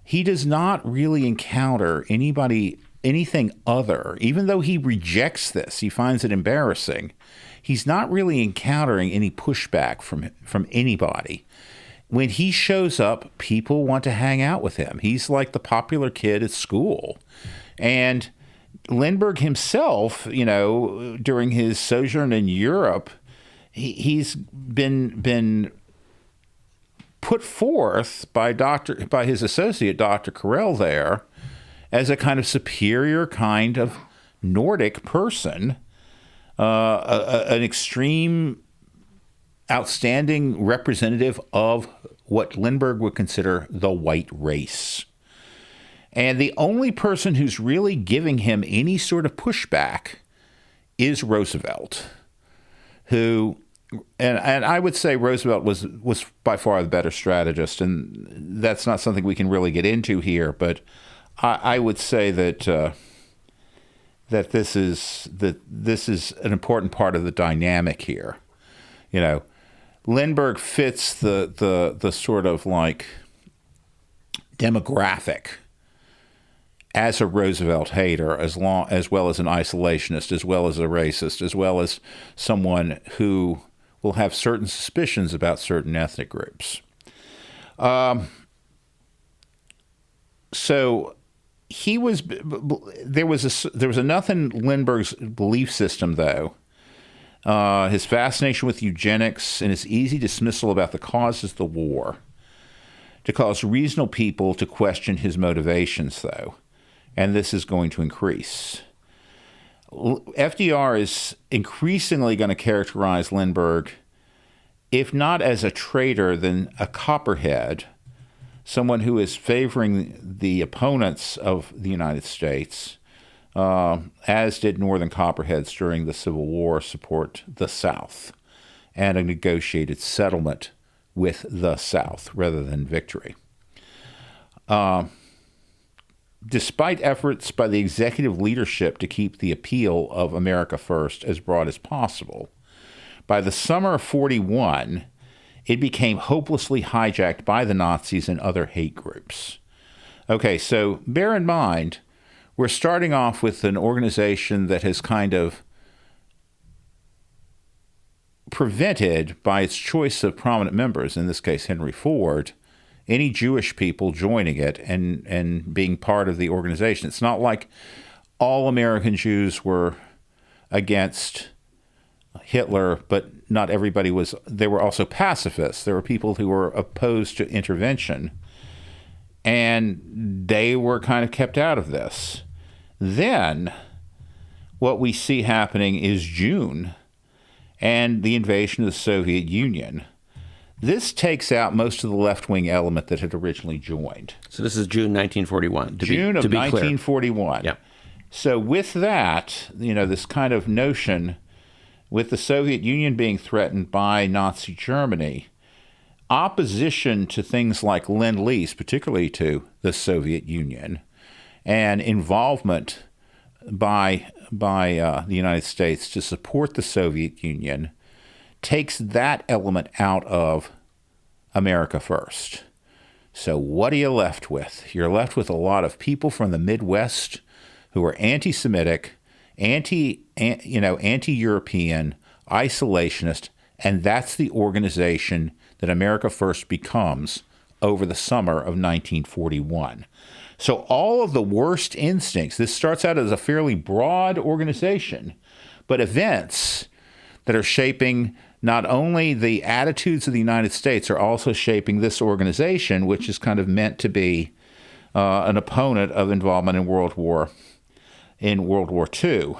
He does not really encounter anything other, even though he rejects this, he finds it embarrassing. He's not really encountering any pushback from anybody. When he shows up, people want to hang out with him. He's like the popular kid at school. And Lindbergh himself, during his sojourn in Europe, he's been put forth by his associate, Dr. Carell there, as a kind of superior kind of Nordic person, an extreme, outstanding representative of what Lindbergh would consider the white race. And the only person who's really giving him any sort of pushback is Roosevelt, who, and I would say Roosevelt was by far the better strategist, and that's not something we can really get into here, but I would say that this is an important part of the dynamic here. Lindbergh fits the sort of like demographic as a Roosevelt hater, as well as an isolationist, as well as a racist, as well as someone who will have certain suspicions about certain ethnic groups. So there was enough in Lindbergh's belief system, though, his fascination with eugenics and his easy dismissal about the causes of the war, to cause reasonable people to question his motivations, though, and this is going to increase. FDR is increasingly going to characterize Lindbergh, if not as a traitor, then a copperhead, someone who is favoring the opponents of the United States, as did Northern Copperheads during the Civil War support the South and a negotiated settlement with the South rather than victory. Despite efforts by the executive leadership to keep the appeal of America First as broad as possible, by the summer of 1941, it became hopelessly hijacked by the Nazis and other hate groups. Okay, so bear in mind, we're starting off with an organization that has kind of prevented, by its choice of prominent members, in this case Henry Ford, any Jewish people joining it and being part of the organization. It's not like all American Jews were against Hitler, but not everybody was. There were also pacifists. There were people who were opposed to intervention, and they were kind of kept out of this. Then what we see happening is June and the invasion of the Soviet Union. This takes out most of the left-wing element that had originally joined. So this is June 1941. June of 1941. Yeah. So with that, this kind of notion, with the Soviet Union being threatened by Nazi Germany, opposition to things like Lend Lease, particularly to the Soviet Union, and involvement by the United States to support the Soviet Union takes that element out of America First. So what are you left with? You're left with a lot of people from the Midwest who are anti-Semitic, anti-European, isolationist, and that's the organization that America First becomes over the summer of 1941. So all of the worst instincts, this starts out as a fairly broad organization, but events that are shaping not only the attitudes of the United States are also shaping this organization, which is kind of meant to be an opponent of involvement in World War II.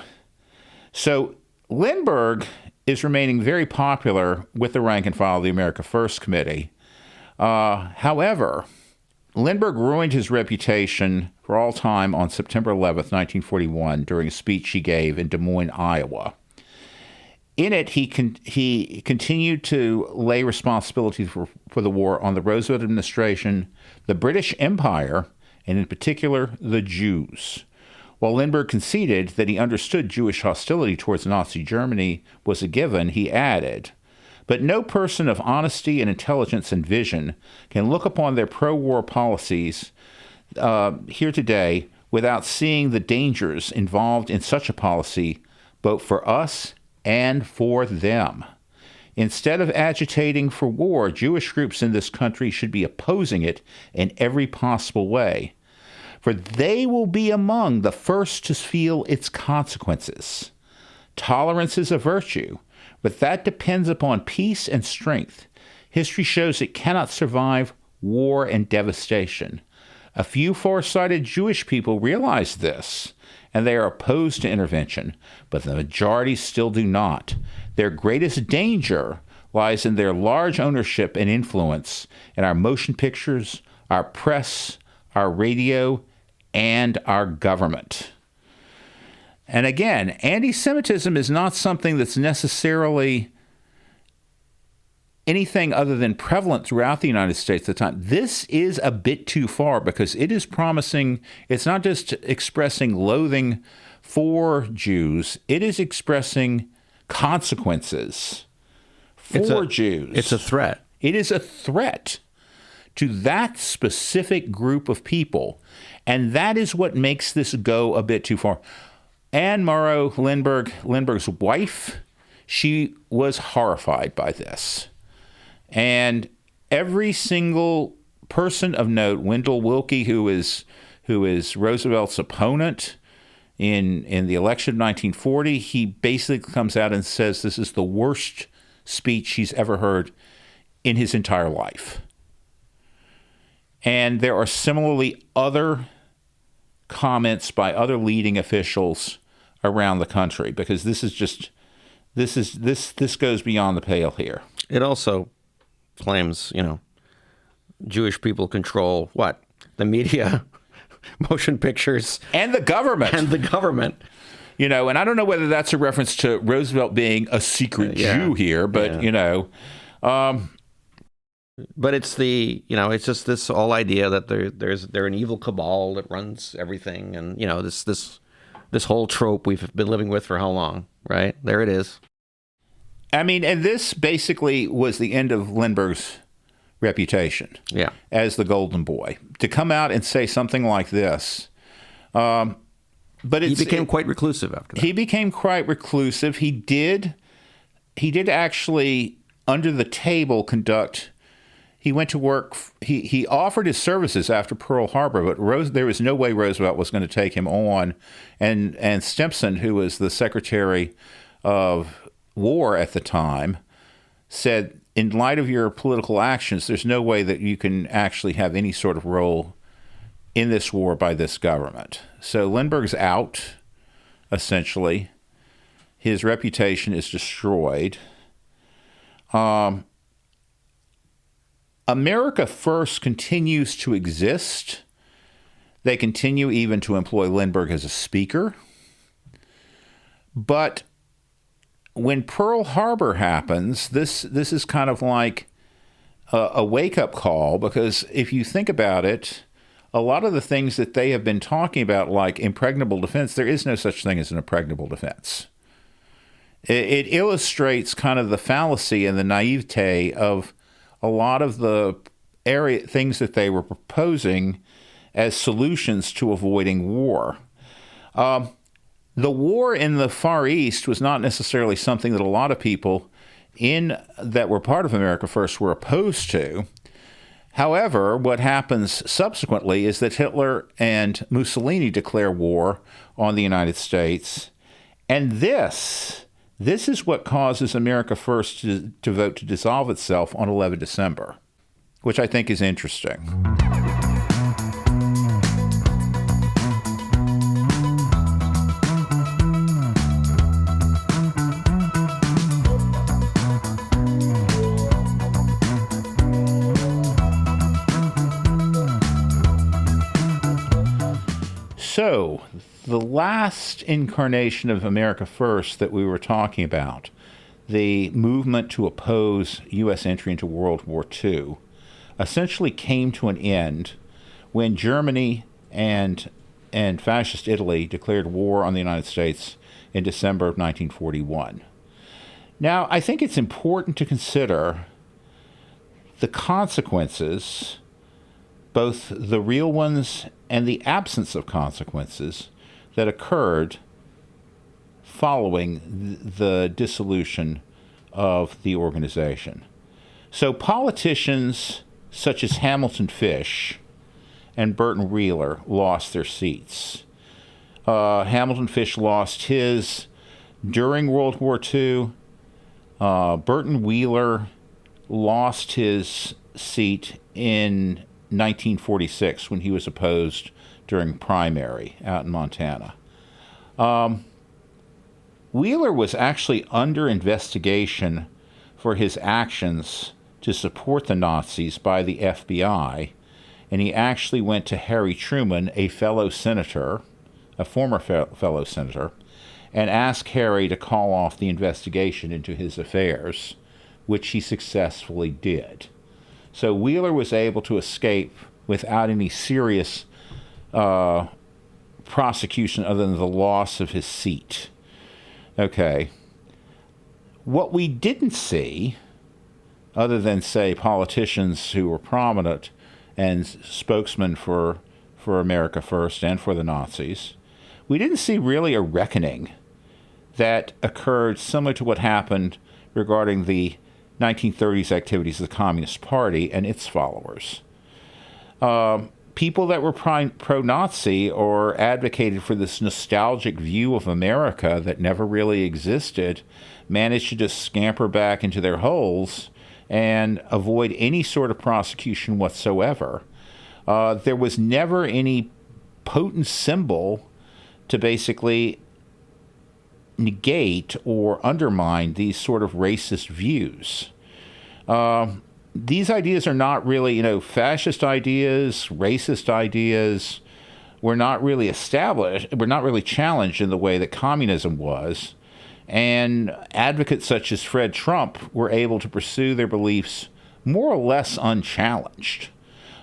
So Lindbergh is remaining very popular with the rank and file of the America First Committee. However, Lindbergh ruined his reputation for all time on September 11th, 1941, during a speech he gave in Des Moines, Iowa. In it, he continued to lay responsibility for the war on the Roosevelt administration, the British Empire, and in particular, the Jews. While Lindbergh conceded that he understood Jewish hostility towards Nazi Germany was a given, he added, "But no person of honesty and intelligence and vision can look upon their pro-war policies here today without seeing the dangers involved in such a policy, both for us and for them. Instead of agitating for war, Jewish groups in this country should be opposing it in every possible way, for they will be among the first to feel its consequences. Tolerance is a virtue, but that depends upon peace and strength. History shows it cannot survive war and devastation. A few far-sighted Jewish people realize this, and they are opposed to intervention, but the majority still do not. Their greatest danger lies in their large ownership and influence in our motion pictures, our press, our radio, and our government." And again, anti-Semitism is not something that's necessarily anything other than prevalent throughout the United States at the time. This is a bit too far because it is promising, it's not just expressing loathing for Jews, it is expressing consequences for Jews. It's a threat. It is a threat to that specific group of people. And that is what makes this go a bit too far. Anne Morrow Lindbergh's wife, she was horrified by this. And every single person of note, Wendell Willkie, who is Roosevelt's opponent in the election of 1940, he basically comes out and says this is the worst speech he's ever heard in his entire life. And there are similarly other comments by other leading officials around the country, because this goes beyond the pale here. It also claims, Jewish people control what? The media, motion pictures, and the government. And I don't know whether that's a reference to Roosevelt being a secret Jew here, but But it's it's just this whole idea that they're an evil cabal that runs everything, and this whole trope we've been living with for how long, right? There it is. I mean, and this basically was the end of Lindbergh's reputation as the golden boy. To come out and say something like this, but he became quite reclusive after that. He became quite reclusive. He did actually, under the table, conduct. He went to work. He offered his services after Pearl Harbor, but there was no way Roosevelt was going to take him on. And Stimson, who was the Secretary of war at the time, said, in light of your political actions, there's no way that you can actually have any sort of role in this war by this government. So Lindbergh's out, essentially. His reputation is destroyed. America First continues to exist. They continue even to employ Lindbergh as a speaker. But when Pearl Harbor happens, this is kind of like a wake-up call, because if you think about it, a lot of the things that they have been talking about, like impregnable defense, there is no such thing as an impregnable defense. It illustrates kind of the fallacy and the naivete of a lot of the things that they were proposing as solutions to avoiding war. The war in the Far East was not necessarily something that a lot of people that were part of America First were opposed to. However, what happens subsequently is that Hitler and Mussolini declare war on the United States, and this is what causes America First to vote to dissolve itself on 11 December, which I think is interesting. So, the last incarnation of America First that we were talking about, the movement to oppose U.S. entry into World War II, essentially came to an end when Germany and fascist Italy declared war on the United States in December of 1941. Now, I think it's important to consider the consequences, both the real ones and the absence of consequences, that occurred following the dissolution of the organization. So politicians such as Hamilton Fish and Burton Wheeler lost their seats. Hamilton Fish lost his during World War II. Burton Wheeler lost his seat in 1946 when he was opposed during primary out in Montana. Wheeler was actually under investigation for his actions to support the Nazis by the FBI, and he actually went to Harry Truman, a fellow senator, a former fellow senator, and asked Harry to call off the investigation into his affairs, which he successfully did. So Wheeler was able to escape without any serious prosecution other than the loss of his seat. Okay. What we didn't see, other than, say, politicians who were prominent and spokesmen for America First and for the Nazis, we didn't see really a reckoning that occurred similar to what happened regarding the 1930s activities of the Communist Party and its followers. People that were pro-Nazi or advocated for this nostalgic view of America that never really existed managed to just scamper back into their holes and avoid any sort of prosecution whatsoever. There was never any potent symbol to basically negate or undermine these sort of racist views. These ideas are not really, fascist ideas, racist ideas, were not really established, were not really challenged in the way that communism was. And advocates such as Fred Trump were able to pursue their beliefs more or less unchallenged.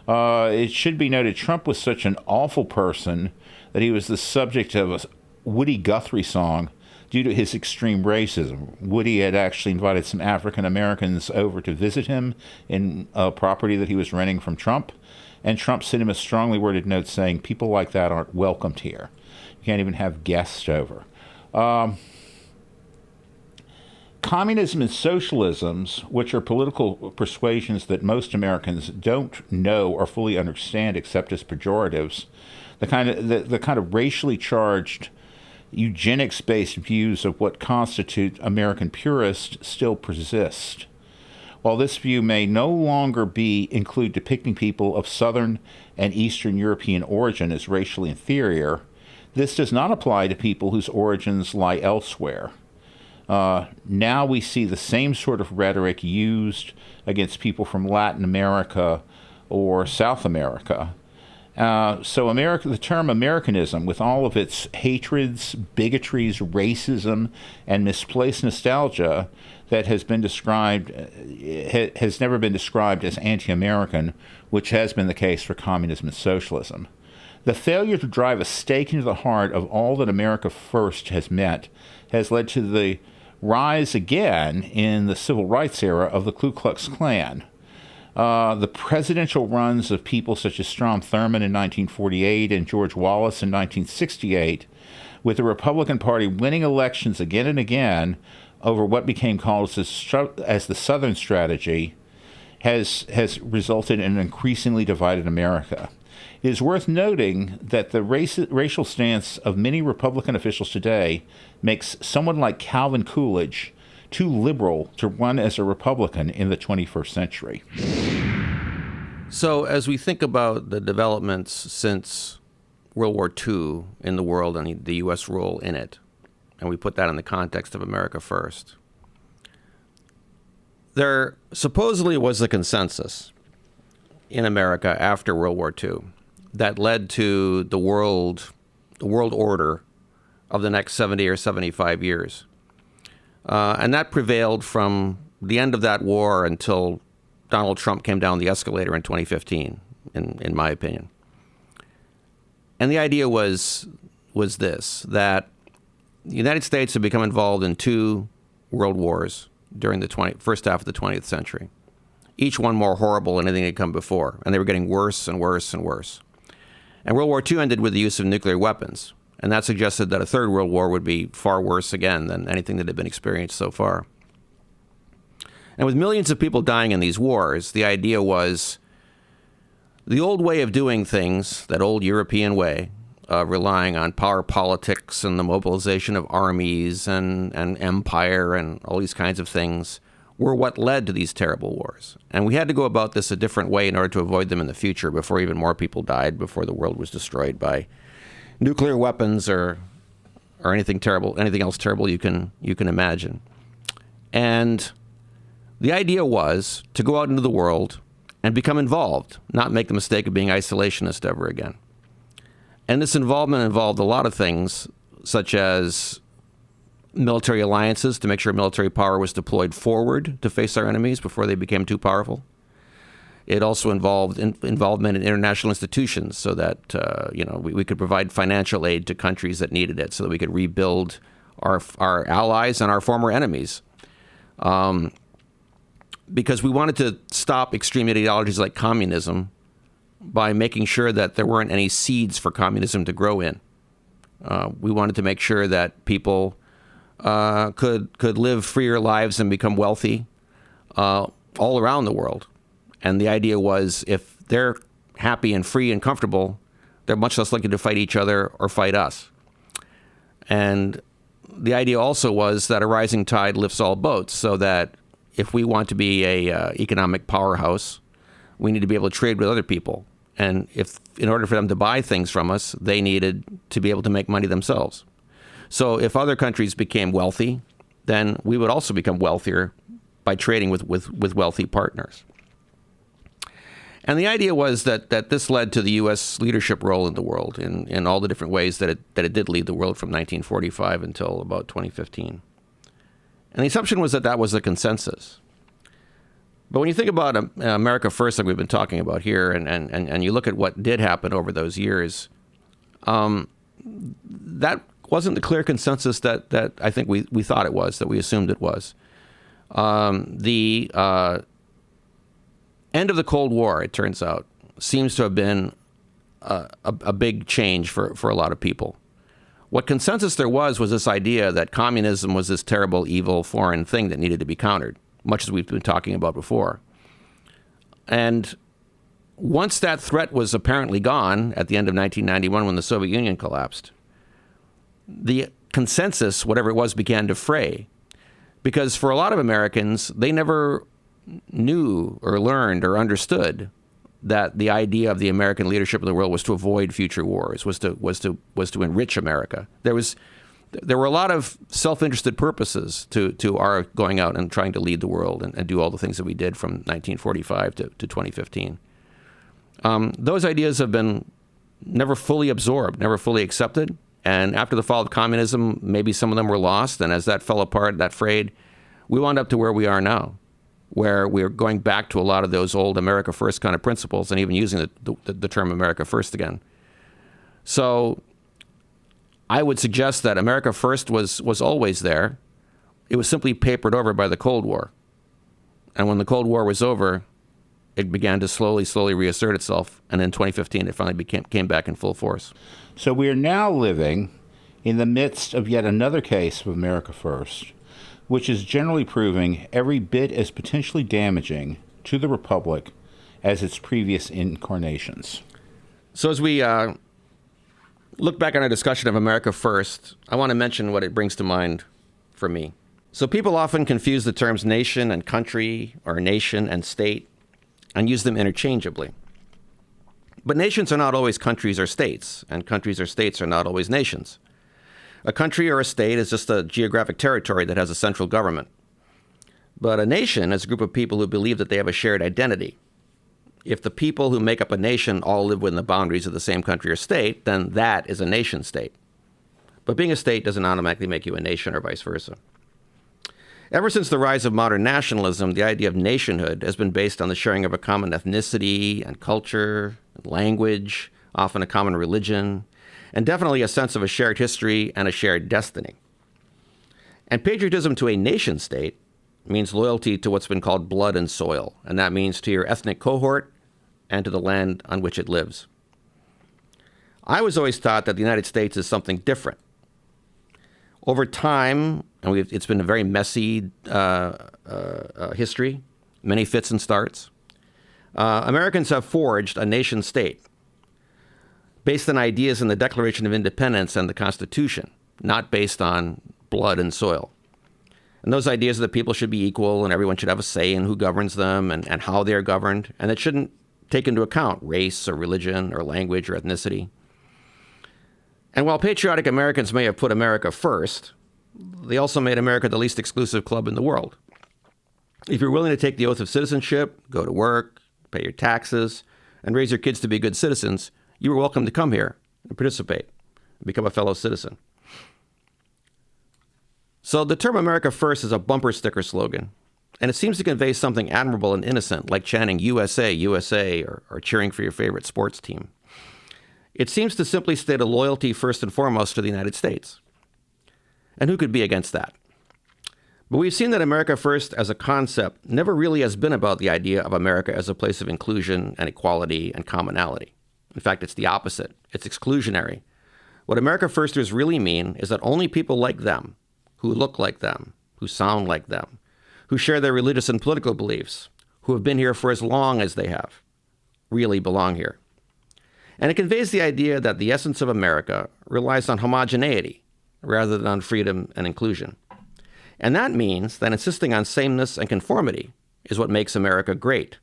It should be noted, Trump was such an awful person that he was the subject of a Woody Guthrie song due to his extreme racism. Woody had actually invited some African Americans over to visit him in a property that he was renting from Trump, and Trump sent him a strongly worded note saying, people like that aren't welcomed here. You can't even have guests over. Communism and socialisms, which are political persuasions that most Americans don't know or fully understand except as pejoratives, the kind of racially charged eugenics-based views of what constitute American purists still persist. While this view may no longer include depicting people of Southern and Eastern European origin as racially inferior, this does not apply to people whose origins lie elsewhere. Now we see the same sort of rhetoric used against people from Latin America or South America. So the term Americanism, with all of its hatreds, bigotries, racism, and misplaced nostalgia that has been described, has never been described as anti-American, which has been the case for communism and socialism. The failure to drive a stake into the heart of all that America First has meant has led to the rise again in the civil rights era of the Ku Klux Klan. The presidential runs of people such as Strom Thurmond in 1948 and George Wallace in 1968, with the Republican Party winning elections again and again over what became called as the Southern strategy, has resulted in an increasingly divided America. It is worth noting that the racial stance of many Republican officials today makes someone like Calvin Coolidge too liberal to run as a Republican in the 21st century. So as we think about the developments since World War II in the world and the U.S. role in it, and we put that in the context of America First, there supposedly was a consensus in America after World War II that led to the world order of the next 70 or 75 years. And that prevailed from the end of that war until Donald Trump came down the escalator in 2015, in my opinion. And the idea was this, that the United States had become involved in 2 world wars during the first half of the 20th century, each one more horrible than anything that had come before, and they were getting worse and worse and worse. And World War II ended with the use of nuclear weapons, and that suggested that a third world war would be far worse again than anything that had been experienced so far. And with millions of people dying in these wars, the idea was the old way of doing things, that old European way, relying on power politics and the mobilization of armies and empire and all these kinds of things, were what led to these terrible wars. And we had to go about this a different way in order to avoid them in the future, before even more people died, before the world was destroyed by nuclear weapons or anything else terrible you can imagine. And the idea was to go out into the world and become involved, not make the mistake of being isolationist ever again. And this involvement involved a lot of things, such as military alliances to make sure military power was deployed forward to face our enemies before they became too powerful. It also involved involvement in international institutions so that we could provide financial aid to countries that needed it, so that we could rebuild our allies and our former enemies. Because we wanted to stop extreme ideologies like communism by making sure that there weren't any seeds for communism to grow in. We wanted to make sure that people could live freer lives and become wealthy all around the world. And the idea was, if they're happy and free and comfortable, they're much less likely to fight each other or fight us. And the idea also was that a rising tide lifts all boats, so that if we want to be a economic powerhouse, we need to be able to trade with other people. And in order for them to buy things from us, they needed to be able to make money themselves. So if other countries became wealthy, then we would also become wealthier by trading with wealthy partners. And the idea was that this led to the U.S. leadership role in the world in all the different ways that it did lead the world from 1945 until about 2015. And the assumption was that was a consensus. But when you think about America First, like we've been talking about here, and you look at what did happen over those years, that wasn't the clear consensus that I think we thought it was, that we assumed it was. The end of the Cold War, it turns out, seems to have been a big change for a lot of people. What consensus there was this idea that communism was this terrible, evil, foreign thing that needed to be countered, much as we've been talking about before. And once that threat was apparently gone at the end of 1991, when the Soviet Union collapsed, the consensus, whatever it was, began to fray. Because for a lot of Americans, they never knew or learned or understood that the idea of the American leadership of the world was to avoid future wars, was to enrich America. There were a lot of self-interested purposes to our going out and trying to lead the world and do all the things that we did from 1945 to 2015. Those ideas have been never fully absorbed, never fully accepted. And after the fall of communism, maybe some of them were lost. And as that fell apart, that frayed, we wound up to where we are now, where we're going back to a lot of those old America First kind of principles and even using the term America First again. So I would suggest that America First was always there. It was simply papered over by the Cold War. And when the Cold War was over, it began to slowly reassert itself. And in 2015, it finally came back in full force. So we are now living in the midst of yet another case of America First, which is generally proving every bit as potentially damaging to the Republic as its previous incarnations. So as we look back on our discussion of America First, I want to mention what it brings to mind for me. So people often confuse the terms nation and country, or nation and state, and use them interchangeably. But nations are not always countries or states, and countries or states are not always nations. A country or a state is just a geographic territory that has a central government. But a nation is a group of people who believe that they have a shared identity. If the people who make up a nation all live within the boundaries of the same country or state, then that is a nation state. But being a state doesn't automatically make you a nation or vice versa. Ever since the rise of modern nationalism, the idea of nationhood has been based on the sharing of a common ethnicity and culture, and language, often a common religion, and definitely a sense of a shared history and a shared destiny. And patriotism to a nation state means loyalty to what's been called blood and soil, and that means to your ethnic cohort and to the land on which it lives. I was always taught that the United States is something different. Over time, and it's been a very messy history, many fits and starts, Americans have forged a nation state based on ideas in the Declaration of Independence and the Constitution, not based on blood and soil. And those ideas are that people should be equal and everyone should have a say in who governs them and how they are governed, and it shouldn't take into account race or religion or language or ethnicity. And while patriotic Americans may have put America first, they also made America the least exclusive club in the world. If you're willing to take the oath of citizenship, go to work, pay your taxes, and raise your kids to be good citizens, you were welcome to come here and participate and become a fellow citizen. So the term America First is a bumper sticker slogan, and it seems to convey something admirable and innocent, like chanting USA, USA, or cheering for your favorite sports team. It seems to simply state a loyalty first and foremost to the United States. And who could be against that? But we've seen that America First as a concept never really has been about the idea of America as a place of inclusion and equality and commonality. In fact, it's the opposite. It's exclusionary. What America Firsters really mean is that only people like them, who look like them, who sound like them, who share their religious and political beliefs, who have been here for as long as they have, really belong here. And it conveys the idea that the essence of America relies on homogeneity rather than on freedom and inclusion. And that means that insisting on sameness and conformity is what makes America great.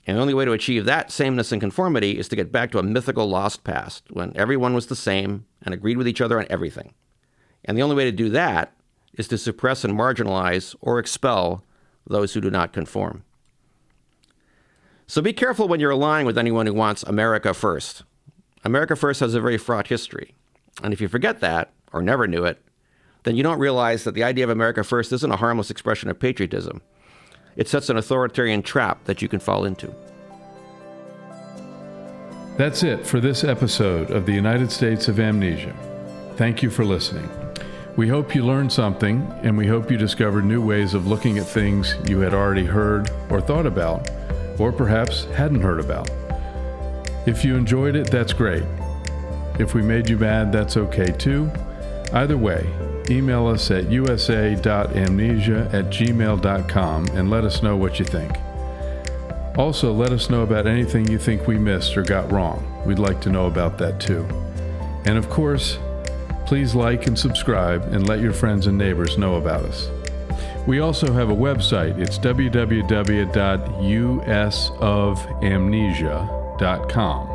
And the only way to achieve that sameness and conformity is to get back to a mythical lost past when everyone was the same and agreed with each other on everything. And the only way to do that is to suppress and marginalize or expel those who do not conform. So be careful when you're aligning with anyone who wants America First. America First has a very fraught history. And if you forget that, or never knew it, then you don't realize that the idea of America First isn't a harmless expression of patriotism. It sets an authoritarian trap that you can fall into. That's it for this episode of the United States of Amnesia. Thank you for listening. We hope you learned something, and we hope you discovered new ways of looking at things you had already heard or thought about, or perhaps hadn't heard about. If you enjoyed it, that's great. If we made you mad, that's okay too. Either way, email us at usa.amnesia@gmail.com and let us know what you think. Also, let us know about anything you think we missed or got wrong. We'd like to know about that too. And of course, Please like and subscribe and let your friends and neighbors know about us. We also have a website. It's www.usofamnesia.com.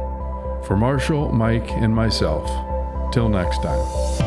For Marshall, Mike, and myself, till next time.